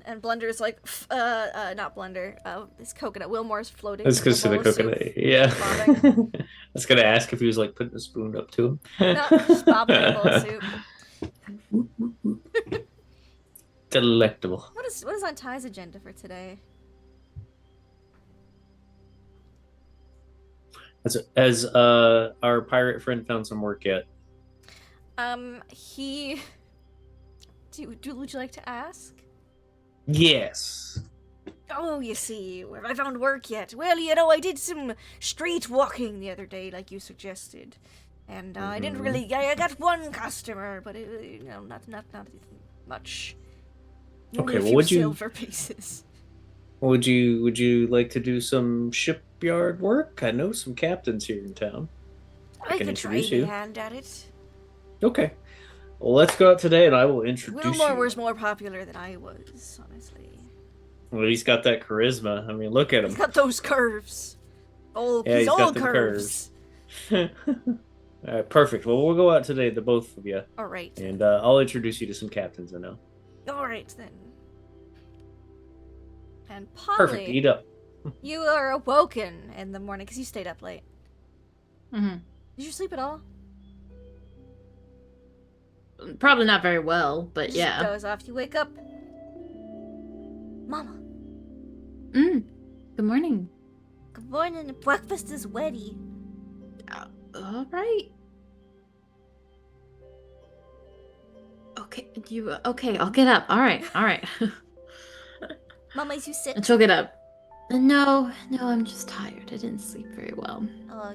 And Blunder's like, not Blunder. This coconut. Wilmore's floating. I was gonna say the bowl of soup. coconut. Yeah. Bobbing. I was gonna ask if he was like putting a spoon up to him. No, just bobbing in a bowl of soup. Delectable. What is on Ty's agenda for today? Has our pirate friend found some work yet? Would you like to ask? Yes. Oh, you see, have I found work yet? Well, I did some street walking the other day, like you suggested, and I didn't really. I got one customer, but not much. Only Okay, a well, few would you- silver pieces? Would you like to do some shipyard work? I know some captains here in town. I can could try introduce my you. hand at it. Okay. Well, let's go out today, and I will introduce Wilmore you. was more popular than I was, honestly. Well, he's got that charisma. I mean, look at He's him. got those curves. Oh, Yeah, he's he's got all them curves. All right, perfect. Well, we'll go out today, the both of you, All right. and I'll introduce you to some captains I know. All right then. And Polly, Perfect. Eat up. you are awoken in the morning because you stayed up late. Mm-hmm. Did you sleep at all? Probably not very well, but Just yeah. Goes off. You wake up. Mama, Good morning. good morning. Breakfast is ready. All right. Okay, I'll get up. All right. Mama, as you sit. And she'll get up. No, I'm just tired. I didn't sleep very well.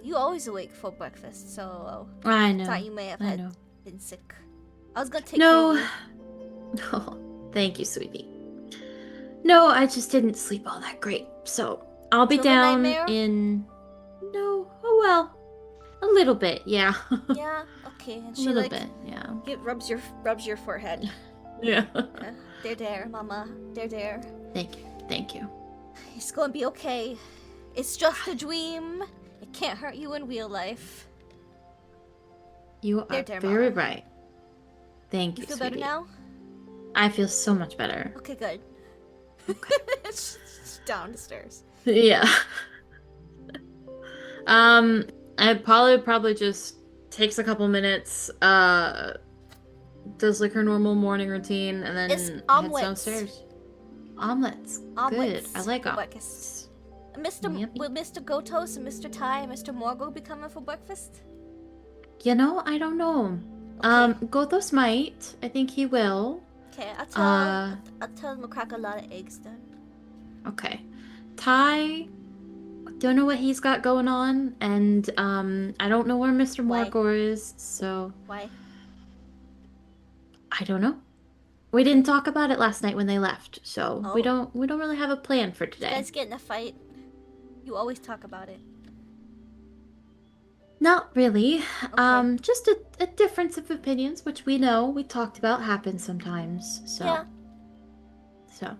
You always awake for breakfast, so I know. thought you may have I know. been sick. I was gonna take No. care of you. Oh, thank you, sweetie. No, I just didn't sleep all that great. So I'll be Still have a down nightmare? in. No. Oh well. A little bit, yeah. Yeah, okay. And A she little like bit, yeah. rubs your forehead. Yeah. There, mama. There. Thank you. It's gonna be okay. It's just a dream. It can't hurt you in real life. You are There, very Mama. right. Thank you, You feel sweetie. better now? I feel so much better. Okay, good. She's down the stairs. Yeah. Probably just takes a couple minutes, does like her normal morning routine, and then It's heads omelets. downstairs. Omelets. Omelets. Good. I like for omelets. breakfast. Yummy. Will Mr. Gotos and Mr. Ty and Mr. Morgo be coming for breakfast? You know, I don't know. Okay. Gothos might. I think he will. Okay, Uh, I'll tell him to crack a lot of eggs then. Okay. Ty, don't know what he's got going on, and I don't know where Mr. Why? Morgor is, so Why? I don't know. We didn't talk about it last night when they left, so Oh. we don't really have a plan for You today. guys get in a fight? You always talk about it. Not really. Okay. Just a difference of opinions, which we know we talked about happens sometimes. So Yeah. So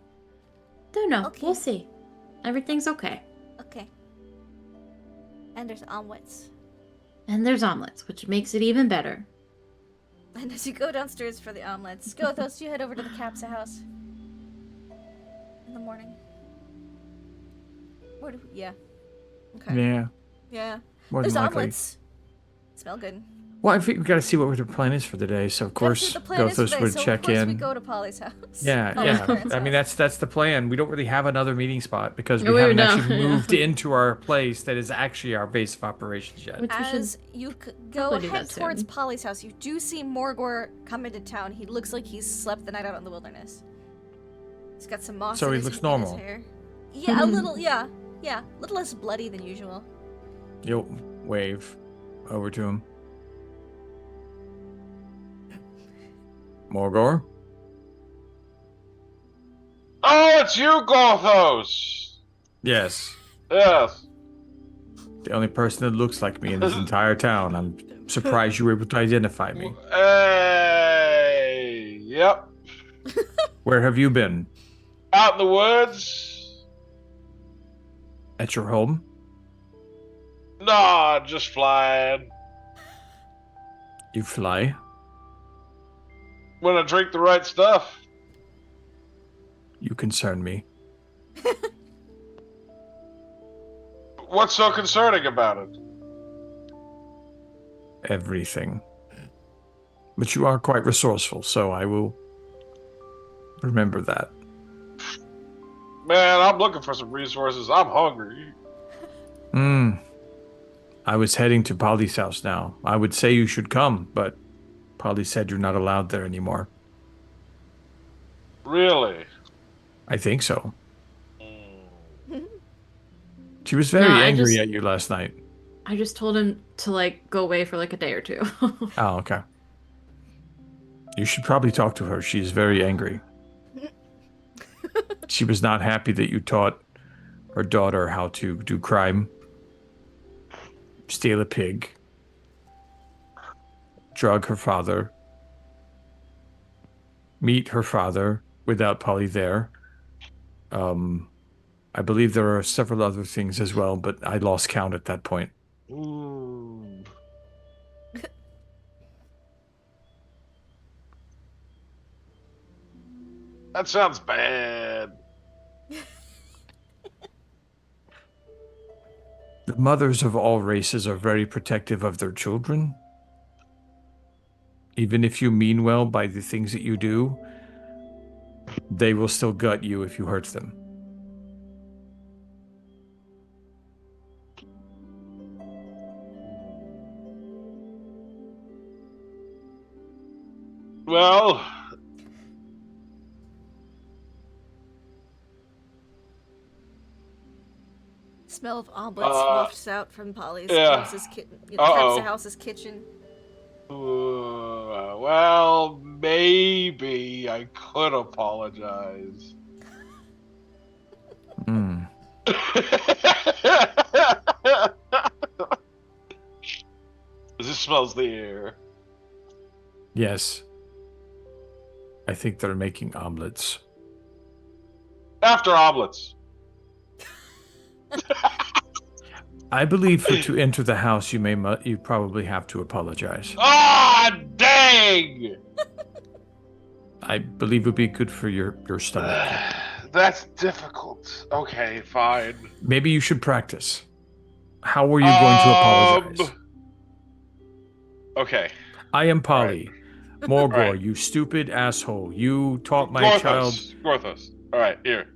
don't know. Okay. We'll see. Everything's okay. Okay. And there's omelets. And there's omelets, which makes it even better. And as you go downstairs for the omelets, Gothos, you head over to the Capsa house. In the morning. Yeah. Okay. Yeah, Yeah. more There's than likely. omelets. Smell good. Well, I think we got to see what the plan is for the day. So of Gotta see course, what the plan is Gothos today, would so check of course in. we go to Polly's house. Yeah, Polly's yeah. parents' I mean, house. that's the plan. We don't really have another meeting spot because we We haven't don't, actually yeah. moved into our place that is actually our base of operations yet. Which we should As you go probably do head that towards soon. Polly's house, you do see Morgor come into town. He looks like he's slept the night out in the wilderness. He's got some moss So in he his, looks in normal. his hair. Yeah, a little, yeah. A little less bloody than usual. You'll wave over to him. Morgor? Oh, it's you, Gothos! Yes. Yes. The only person that looks like me in this entire town. I'm surprised you were able to identify me. Hey, yep. Where have you been? Out in the woods? At your home? Nah, just flying. You fly? When I drink the right stuff. You concern me. What's so concerning about it? Everything. But you are quite resourceful, so I will remember that. Man, I'm looking for some resources. I'm hungry. I was heading to Polly's house now. I would say you should come, but Polly said you're not allowed there anymore. Really? I think so. She was very No, I angry just- at you last night. I just told him to like go away for like a day or two. Oh, okay. You should probably talk to her. She is very angry. She was not happy that you taught her daughter how to do crime, steal a pig, drug her father, meet her father without Polly there. I believe there are several other things as well, but I lost count at that point. Ooh. That sounds bad. The mothers of all races are very protective of their children. Even if you mean well by the things that you do, they will still gut you if you hurt them. Well, smell of omelets wafts out from Polly's yeah. house's kitchen. Uh-oh. House's kitchen. Well, maybe I could apologize. Hmm. This smells the air. Yes. I think they're making omelets. After omelets. I believe to enter the house, you probably have to apologize. Ah, dang! I believe it would be good for your stomach. That's difficult. Okay, fine. Maybe you should practice. How were you going to apologize? Okay. I am Polly. Morgor, Right. you stupid asshole. You taught my child. Gorthos. All right, here.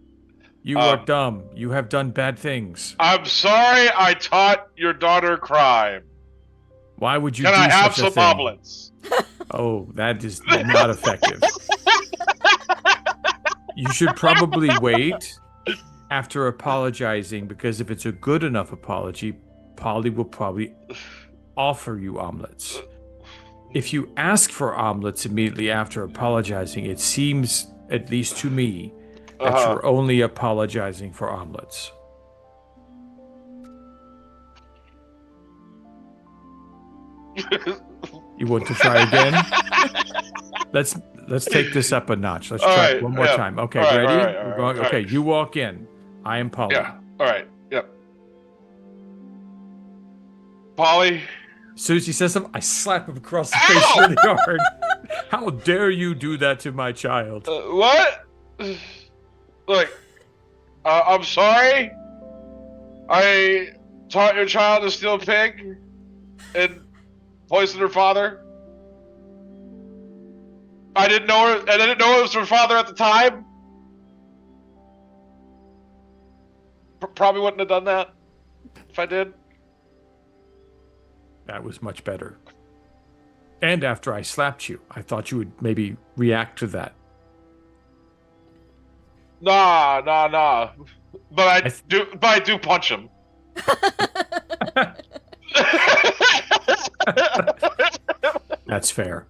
You are dumb. You have done bad things. I'm sorry I taught your daughter crime. Why would you Can do I have such a some thing? omelets? Oh, that is not effective. You should probably wait after apologizing, because if it's a good enough apology, Polly will probably offer you omelets. If you ask for omelets immediately after apologizing, it seems, at least to me, that you're only apologizing for omelets. You want to try again? Let's take this up a notch. Let's try it one more time. Okay, all right, ready? all right, all We're right, going. all Okay, right. you walk in. I am Polly. Yeah. All right. Yep. Polly. As soon as he says something, I slap him across the face really hard. How dare you do that to my child? What? Look, I'm sorry. I taught your child to steal a pig and poison her father. I didn't know it was her father at the time. Probably wouldn't have done that if I did. That was much better. And after I slapped you, I thought you would maybe react to that. Nah. But I do punch him. That's fair.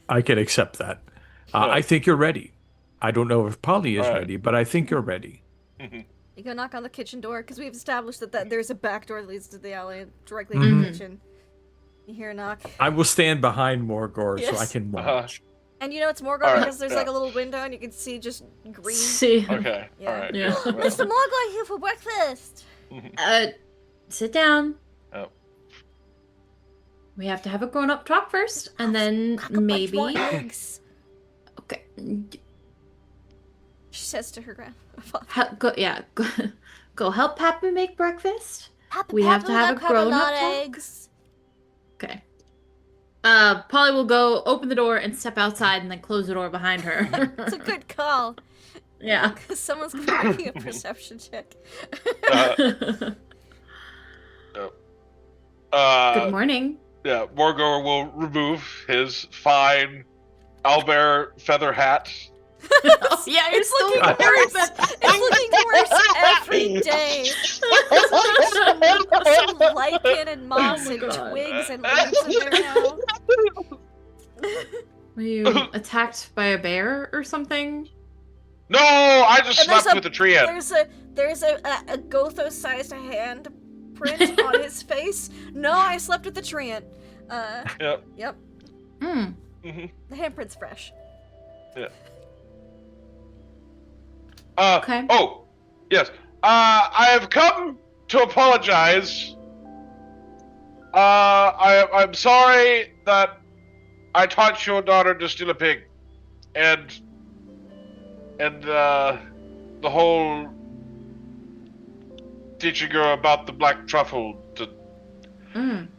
I can accept that. Yeah. I think you're ready. I don't know if Polly is All right. ready, but I think you're ready. You go knock on the kitchen door, because we've established that there's a back door that leads to the alley directly Mm-hmm. to the kitchen. You hear a knock. I will stand behind Morgor so I Yes. can watch. And you know it's Morgor Alright, because there's like a little window and you can see just green. See. Okay. Yeah. All right. Yeah. Mr. Morgor here for breakfast! Sit down. Oh. We have to have a grown-up talk first, and then Crack a bunch maybe. more eggs, Okay. she says to her grandfather. Go help Pappy make breakfast. Papa, We have to have a like grown-up carbonara talk. eggs. Okay. Polly will go open the door and step outside, and then close the door behind her. It's a good call. Yeah. Because someone's gonna make you a perception check. Good morning. Yeah, Morgor will remove his fine owlbear feather hat. Yeah, you're It's still looking wearing worse. that. It's looking worse every day. There's some lichen and moss and God. twigs and leaves in there now. Were you attacked by a bear or something? No, I just And there's slept with the tree in. There's a Gothos-sized hand print on his face. No, I slept with the treant. Yep. Yep. Hmm. Mhm. The handprint's fresh. Yeah. Okay. Oh, yes. I have come to apologize. I'm sorry that I taught your daughter to steal a pig, and the whole teaching her about the black truffle to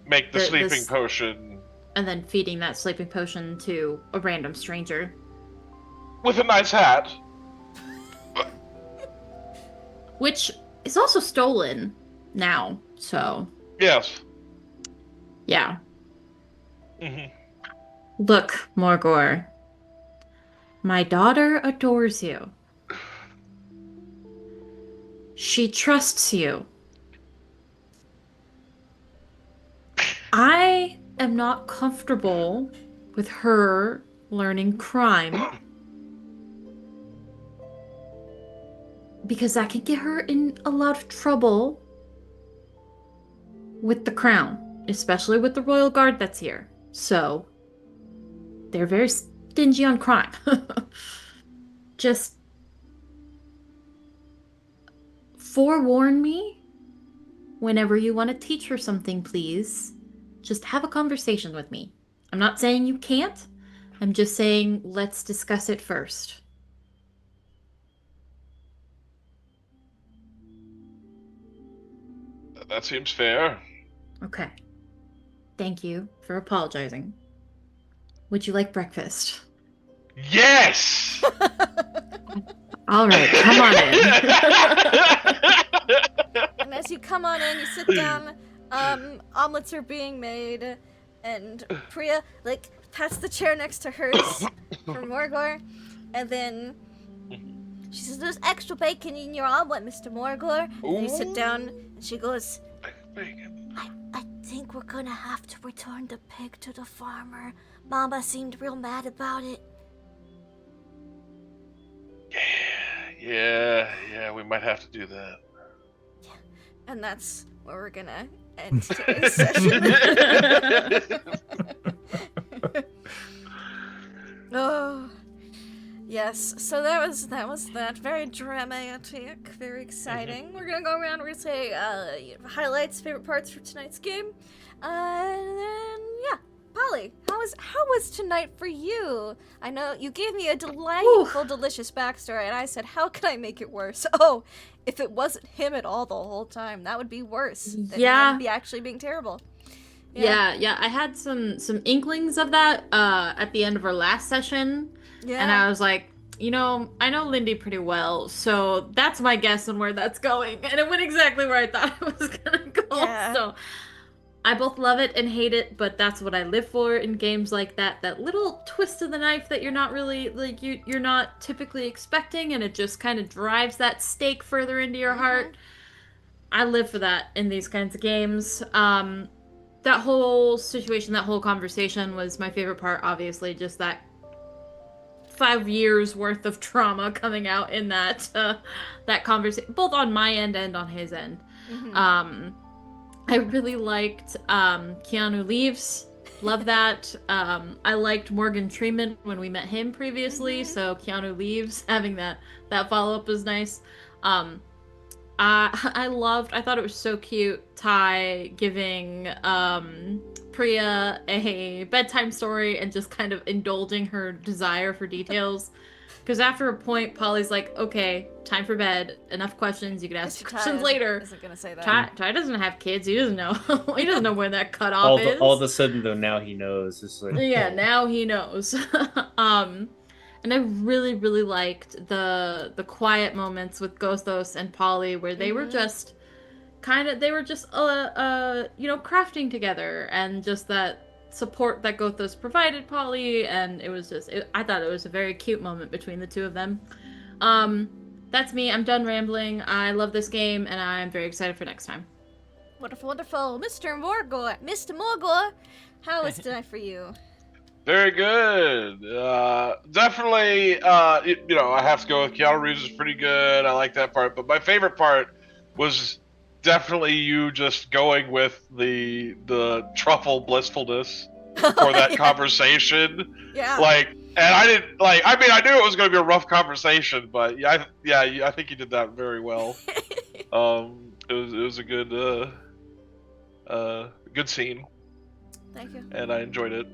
make the sleeping this- potion And then feeding that sleeping potion to a random stranger. with a nice hat. Which is also stolen now, so Yes. yeah. hmm Look, Morgor. My daughter adores you. She trusts you. I am not comfortable with her learning crime because that could get her in a lot of trouble with the crown, especially with the royal guard that's here. So, they're very stingy on crime. Just forewarn me whenever you want to teach her something, please. Just have a conversation with me. I'm not saying you can't. I'm just saying let's discuss it first. That seems fair. Okay. Thank you for apologizing. Would you like breakfast? Yes! All right, come on in. And as you come on in, you sit down. Omelets are being made, and Priya like pats the chair next to hers for Morgor, and then she says, "There's extra bacon in your omelet, Mr. Morgor." And you sit down, and she goes, Bacon. I think we're gonna have to return the pig to the farmer. Mama seemed real mad about it. Yeah, we might have to do that. And that's where we're gonna end today's session. Oh, yes. So that was that. Very dramatic, very exciting. We're gonna go around. We're gonna say highlights, favorite parts from tonight's game, and then yeah. Polly, how was tonight for you? I know you gave me a delightful, delicious backstory, and I said, how can I make it worse? Oh, if it wasn't him at all the whole time, that would be worse than him actually being terrible. Yeah. I had some inklings of that at the end of our last session. Yeah. And I was like, I know Lindy pretty well, so that's my guess on where that's going. And it went exactly where I thought it was gonna go. Yeah. So I both love it and hate it, but that's what I live for in games like that. That little twist of the knife that you're not really, like, you're not typically expecting, and it just kind of drives that stake further into your heart. I live for that in these kinds of games. That whole situation, that whole conversation was my favorite part, obviously. Just that 5 years worth of trauma coming out in that that conversation, both on my end and on his end. I really liked Keanu Reeves. Love that. I liked Morgan Freeman when we met him previously, so Keanu Reeves having that follow-up was nice. I thought it was so cute, Ty giving Priya a bedtime story and just kind of indulging her desire for details. Because after a point, Polly's like, okay, time for bed. Enough questions. You can ask questions later. Isn't gonna say that. Ty doesn't have kids. He doesn't know. He doesn't know where that cutoff is. All of a sudden, though, now he knows. It's like, yeah, now he knows. And I really, really liked the quiet moments with Ghostos and Polly, where they were just crafting together, and just that support that Gothos provided Polly, and it was I thought it was a very cute moment between the two of them. That's me. I'm done rambling. I love this game, and I'm very excited for next time. Wonderful. Mr. Morgor, how was tonight for you? Very good. Definitely, I have to go with Keanu Reeves is pretty good. I like that part. But my favorite part was definitely you just going with the truffle blissfulness for that conversation. Yeah. I knew it was going to be a rough conversation, but I think you did that very well. It was a good scene. Thank you. And I enjoyed it.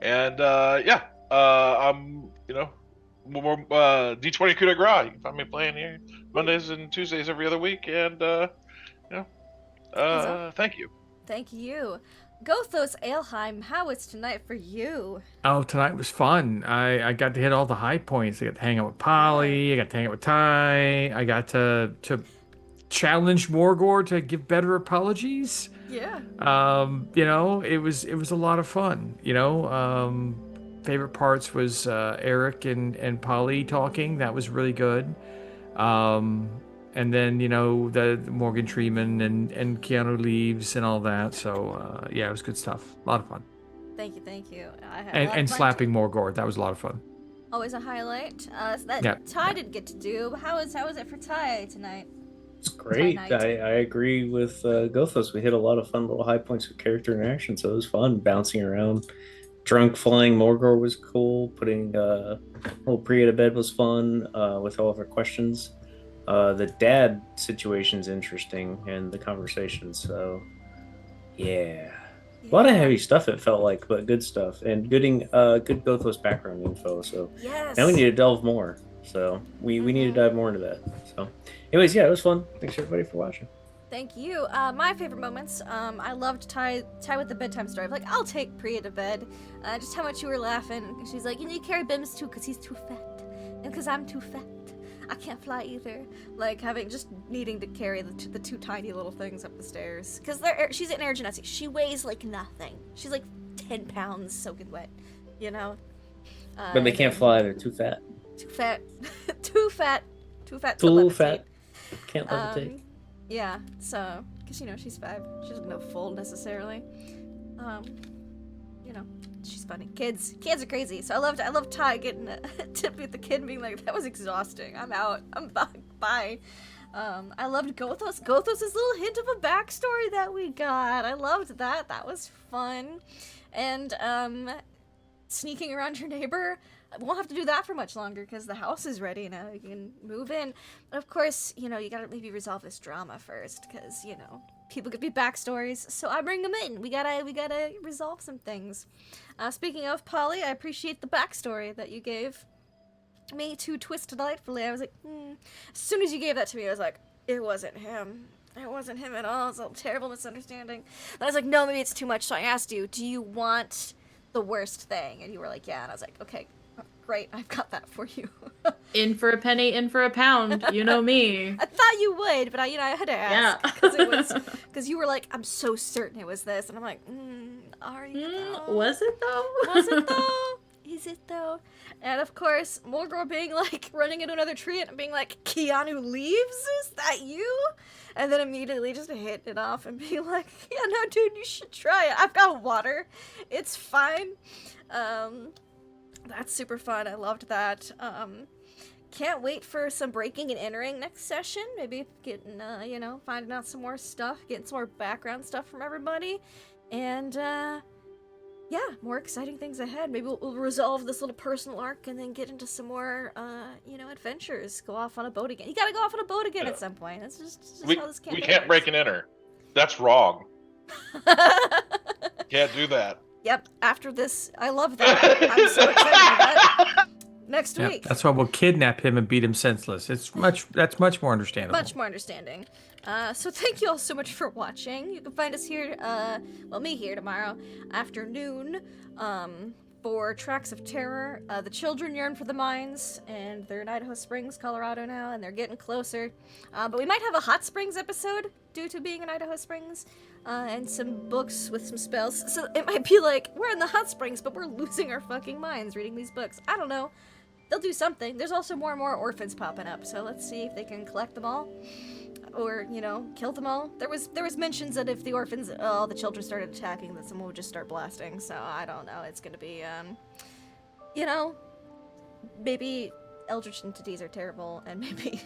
And I'm more D20 Coup de Grace. You can find me playing here Mondays and Tuesdays every other week. And thank you. Thank you. Gothos Aleheim, how was tonight for you? Oh, tonight was fun. I got to hit all the high points. I got to hang out with Polly. I got to hang out with Ty. I got to challenge Morgor to give better apologies. Yeah. It was a lot of fun. Favorite parts was Eric and Polly talking. That was really good. And and then the Morgan Freeman and Keanu leaves and all that. So yeah, it was good stuff. A lot of fun. Thank you. I had a And lot of fun slapping too. Morgort, that was a lot of fun. Always a highlight. So that Yeah. Ty didn't get to do. How was it for Ty tonight? It's great. night. I agree with Gothos. We hit a lot of fun little high points with character interaction, so it was fun bouncing around. Drunk flying Morgor was cool. Putting little Priya to bed was fun with all of her questions. The dad situation's interesting and the conversation. So yeah. A lot of heavy stuff it felt like, but good stuff. And good Gothos background info. So Yes. now we need to delve more. So we need to dive more into that. So anyways, yeah, it was fun. Thanks everybody for watching. Thank you. My favorite moments. I loved Ty with the bedtime story. Like, I'll take Priya to bed. Just how much you were laughing. She's like, you need to carry Bims too, because he's too fat, and because I'm too fat. I can't fly either. Like, needing to carry the two tiny little things up the stairs. Because she's an air genasi. She weighs like nothing. She's like 10 pounds soaking wet, But they can't fly. They're too fat. Too fat. Too fat. Too fat. Too to levitate. fat. Can't levitate. Yeah, so, because, she's 5. She doesn't know fold necessarily. She's funny. Kids are crazy. So I loved Ty getting a tip with the kid and being like, that was exhausting. I'm out. I'm bye. I loved Gothos. Gothos' little hint of a backstory that we got. I loved that. That was fun. And, sneaking around your neighbor. I won't have to do that for much longer because the house is ready now. You can move in. But of course, you gotta maybe resolve this drama first because, people could be backstories. So I bring them in. We gotta resolve some things. Speaking of Polly, I appreciate the backstory that you gave me to Twist Delightfully. I was like, As soon as you gave that to me, I was like, it wasn't him. It wasn't him at all. It's a terrible misunderstanding. And I was like, no, maybe it's too much. So I asked you, do you want the worst thing? And you were like, yeah. And I was like, okay, great. I've got that for you. In for a penny, in for a pound. You know me. I thought you would, but I had to ask. Yeah. Because you were like, I'm so certain it was this. And I'm like, are you though? Was it though? Was it though? Is it though? And of course, Morgor being like, running into another tree and being like, Keanu leaves? Is that you? And then immediately just hit it off and being like, yeah, no, dude, you should try it. I've got water. It's fine. That's super fun. I loved that. Can't wait for some breaking and entering next session. Maybe getting, finding out some more stuff, getting some more background stuff from everybody. And, yeah, more exciting things ahead. Maybe we'll resolve this little personal arc and then get into some more, adventures. Go off on a boat again. You gotta go off on a boat again at some point. That's just how this campaign we can't works. break and enter. That's wrong. Can't do that. Yep, after this, I love that. I'm so excited for that. Next Yeah, week. that's why we'll kidnap him and beat him senseless. That's much more understandable. Much more understanding. So thank you all so much for watching. You can find us here, me here tomorrow afternoon, for Tracks of Terror. The children yearn for the mines, and they're in Idaho Springs, Colorado now, and they're getting closer. But we might have a Hot Springs episode due to being in Idaho Springs, and some books with some spells. So it might be like, we're in the Hot Springs, but we're losing our fucking minds reading these books. I don't know. They'll do something. There's also more and more orphans popping up, so let's see if they can collect them all. Or, kill them all. There was mentions that if the orphans, all the children started attacking, that someone would just start blasting. So I don't know. It's gonna be, maybe eldritch entities are terrible, and maybe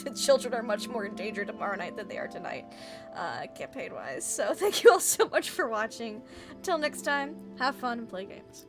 the children are much more in danger tomorrow night than they are tonight, campaign-wise. So thank you all so much for watching. Until next time, have fun and play games.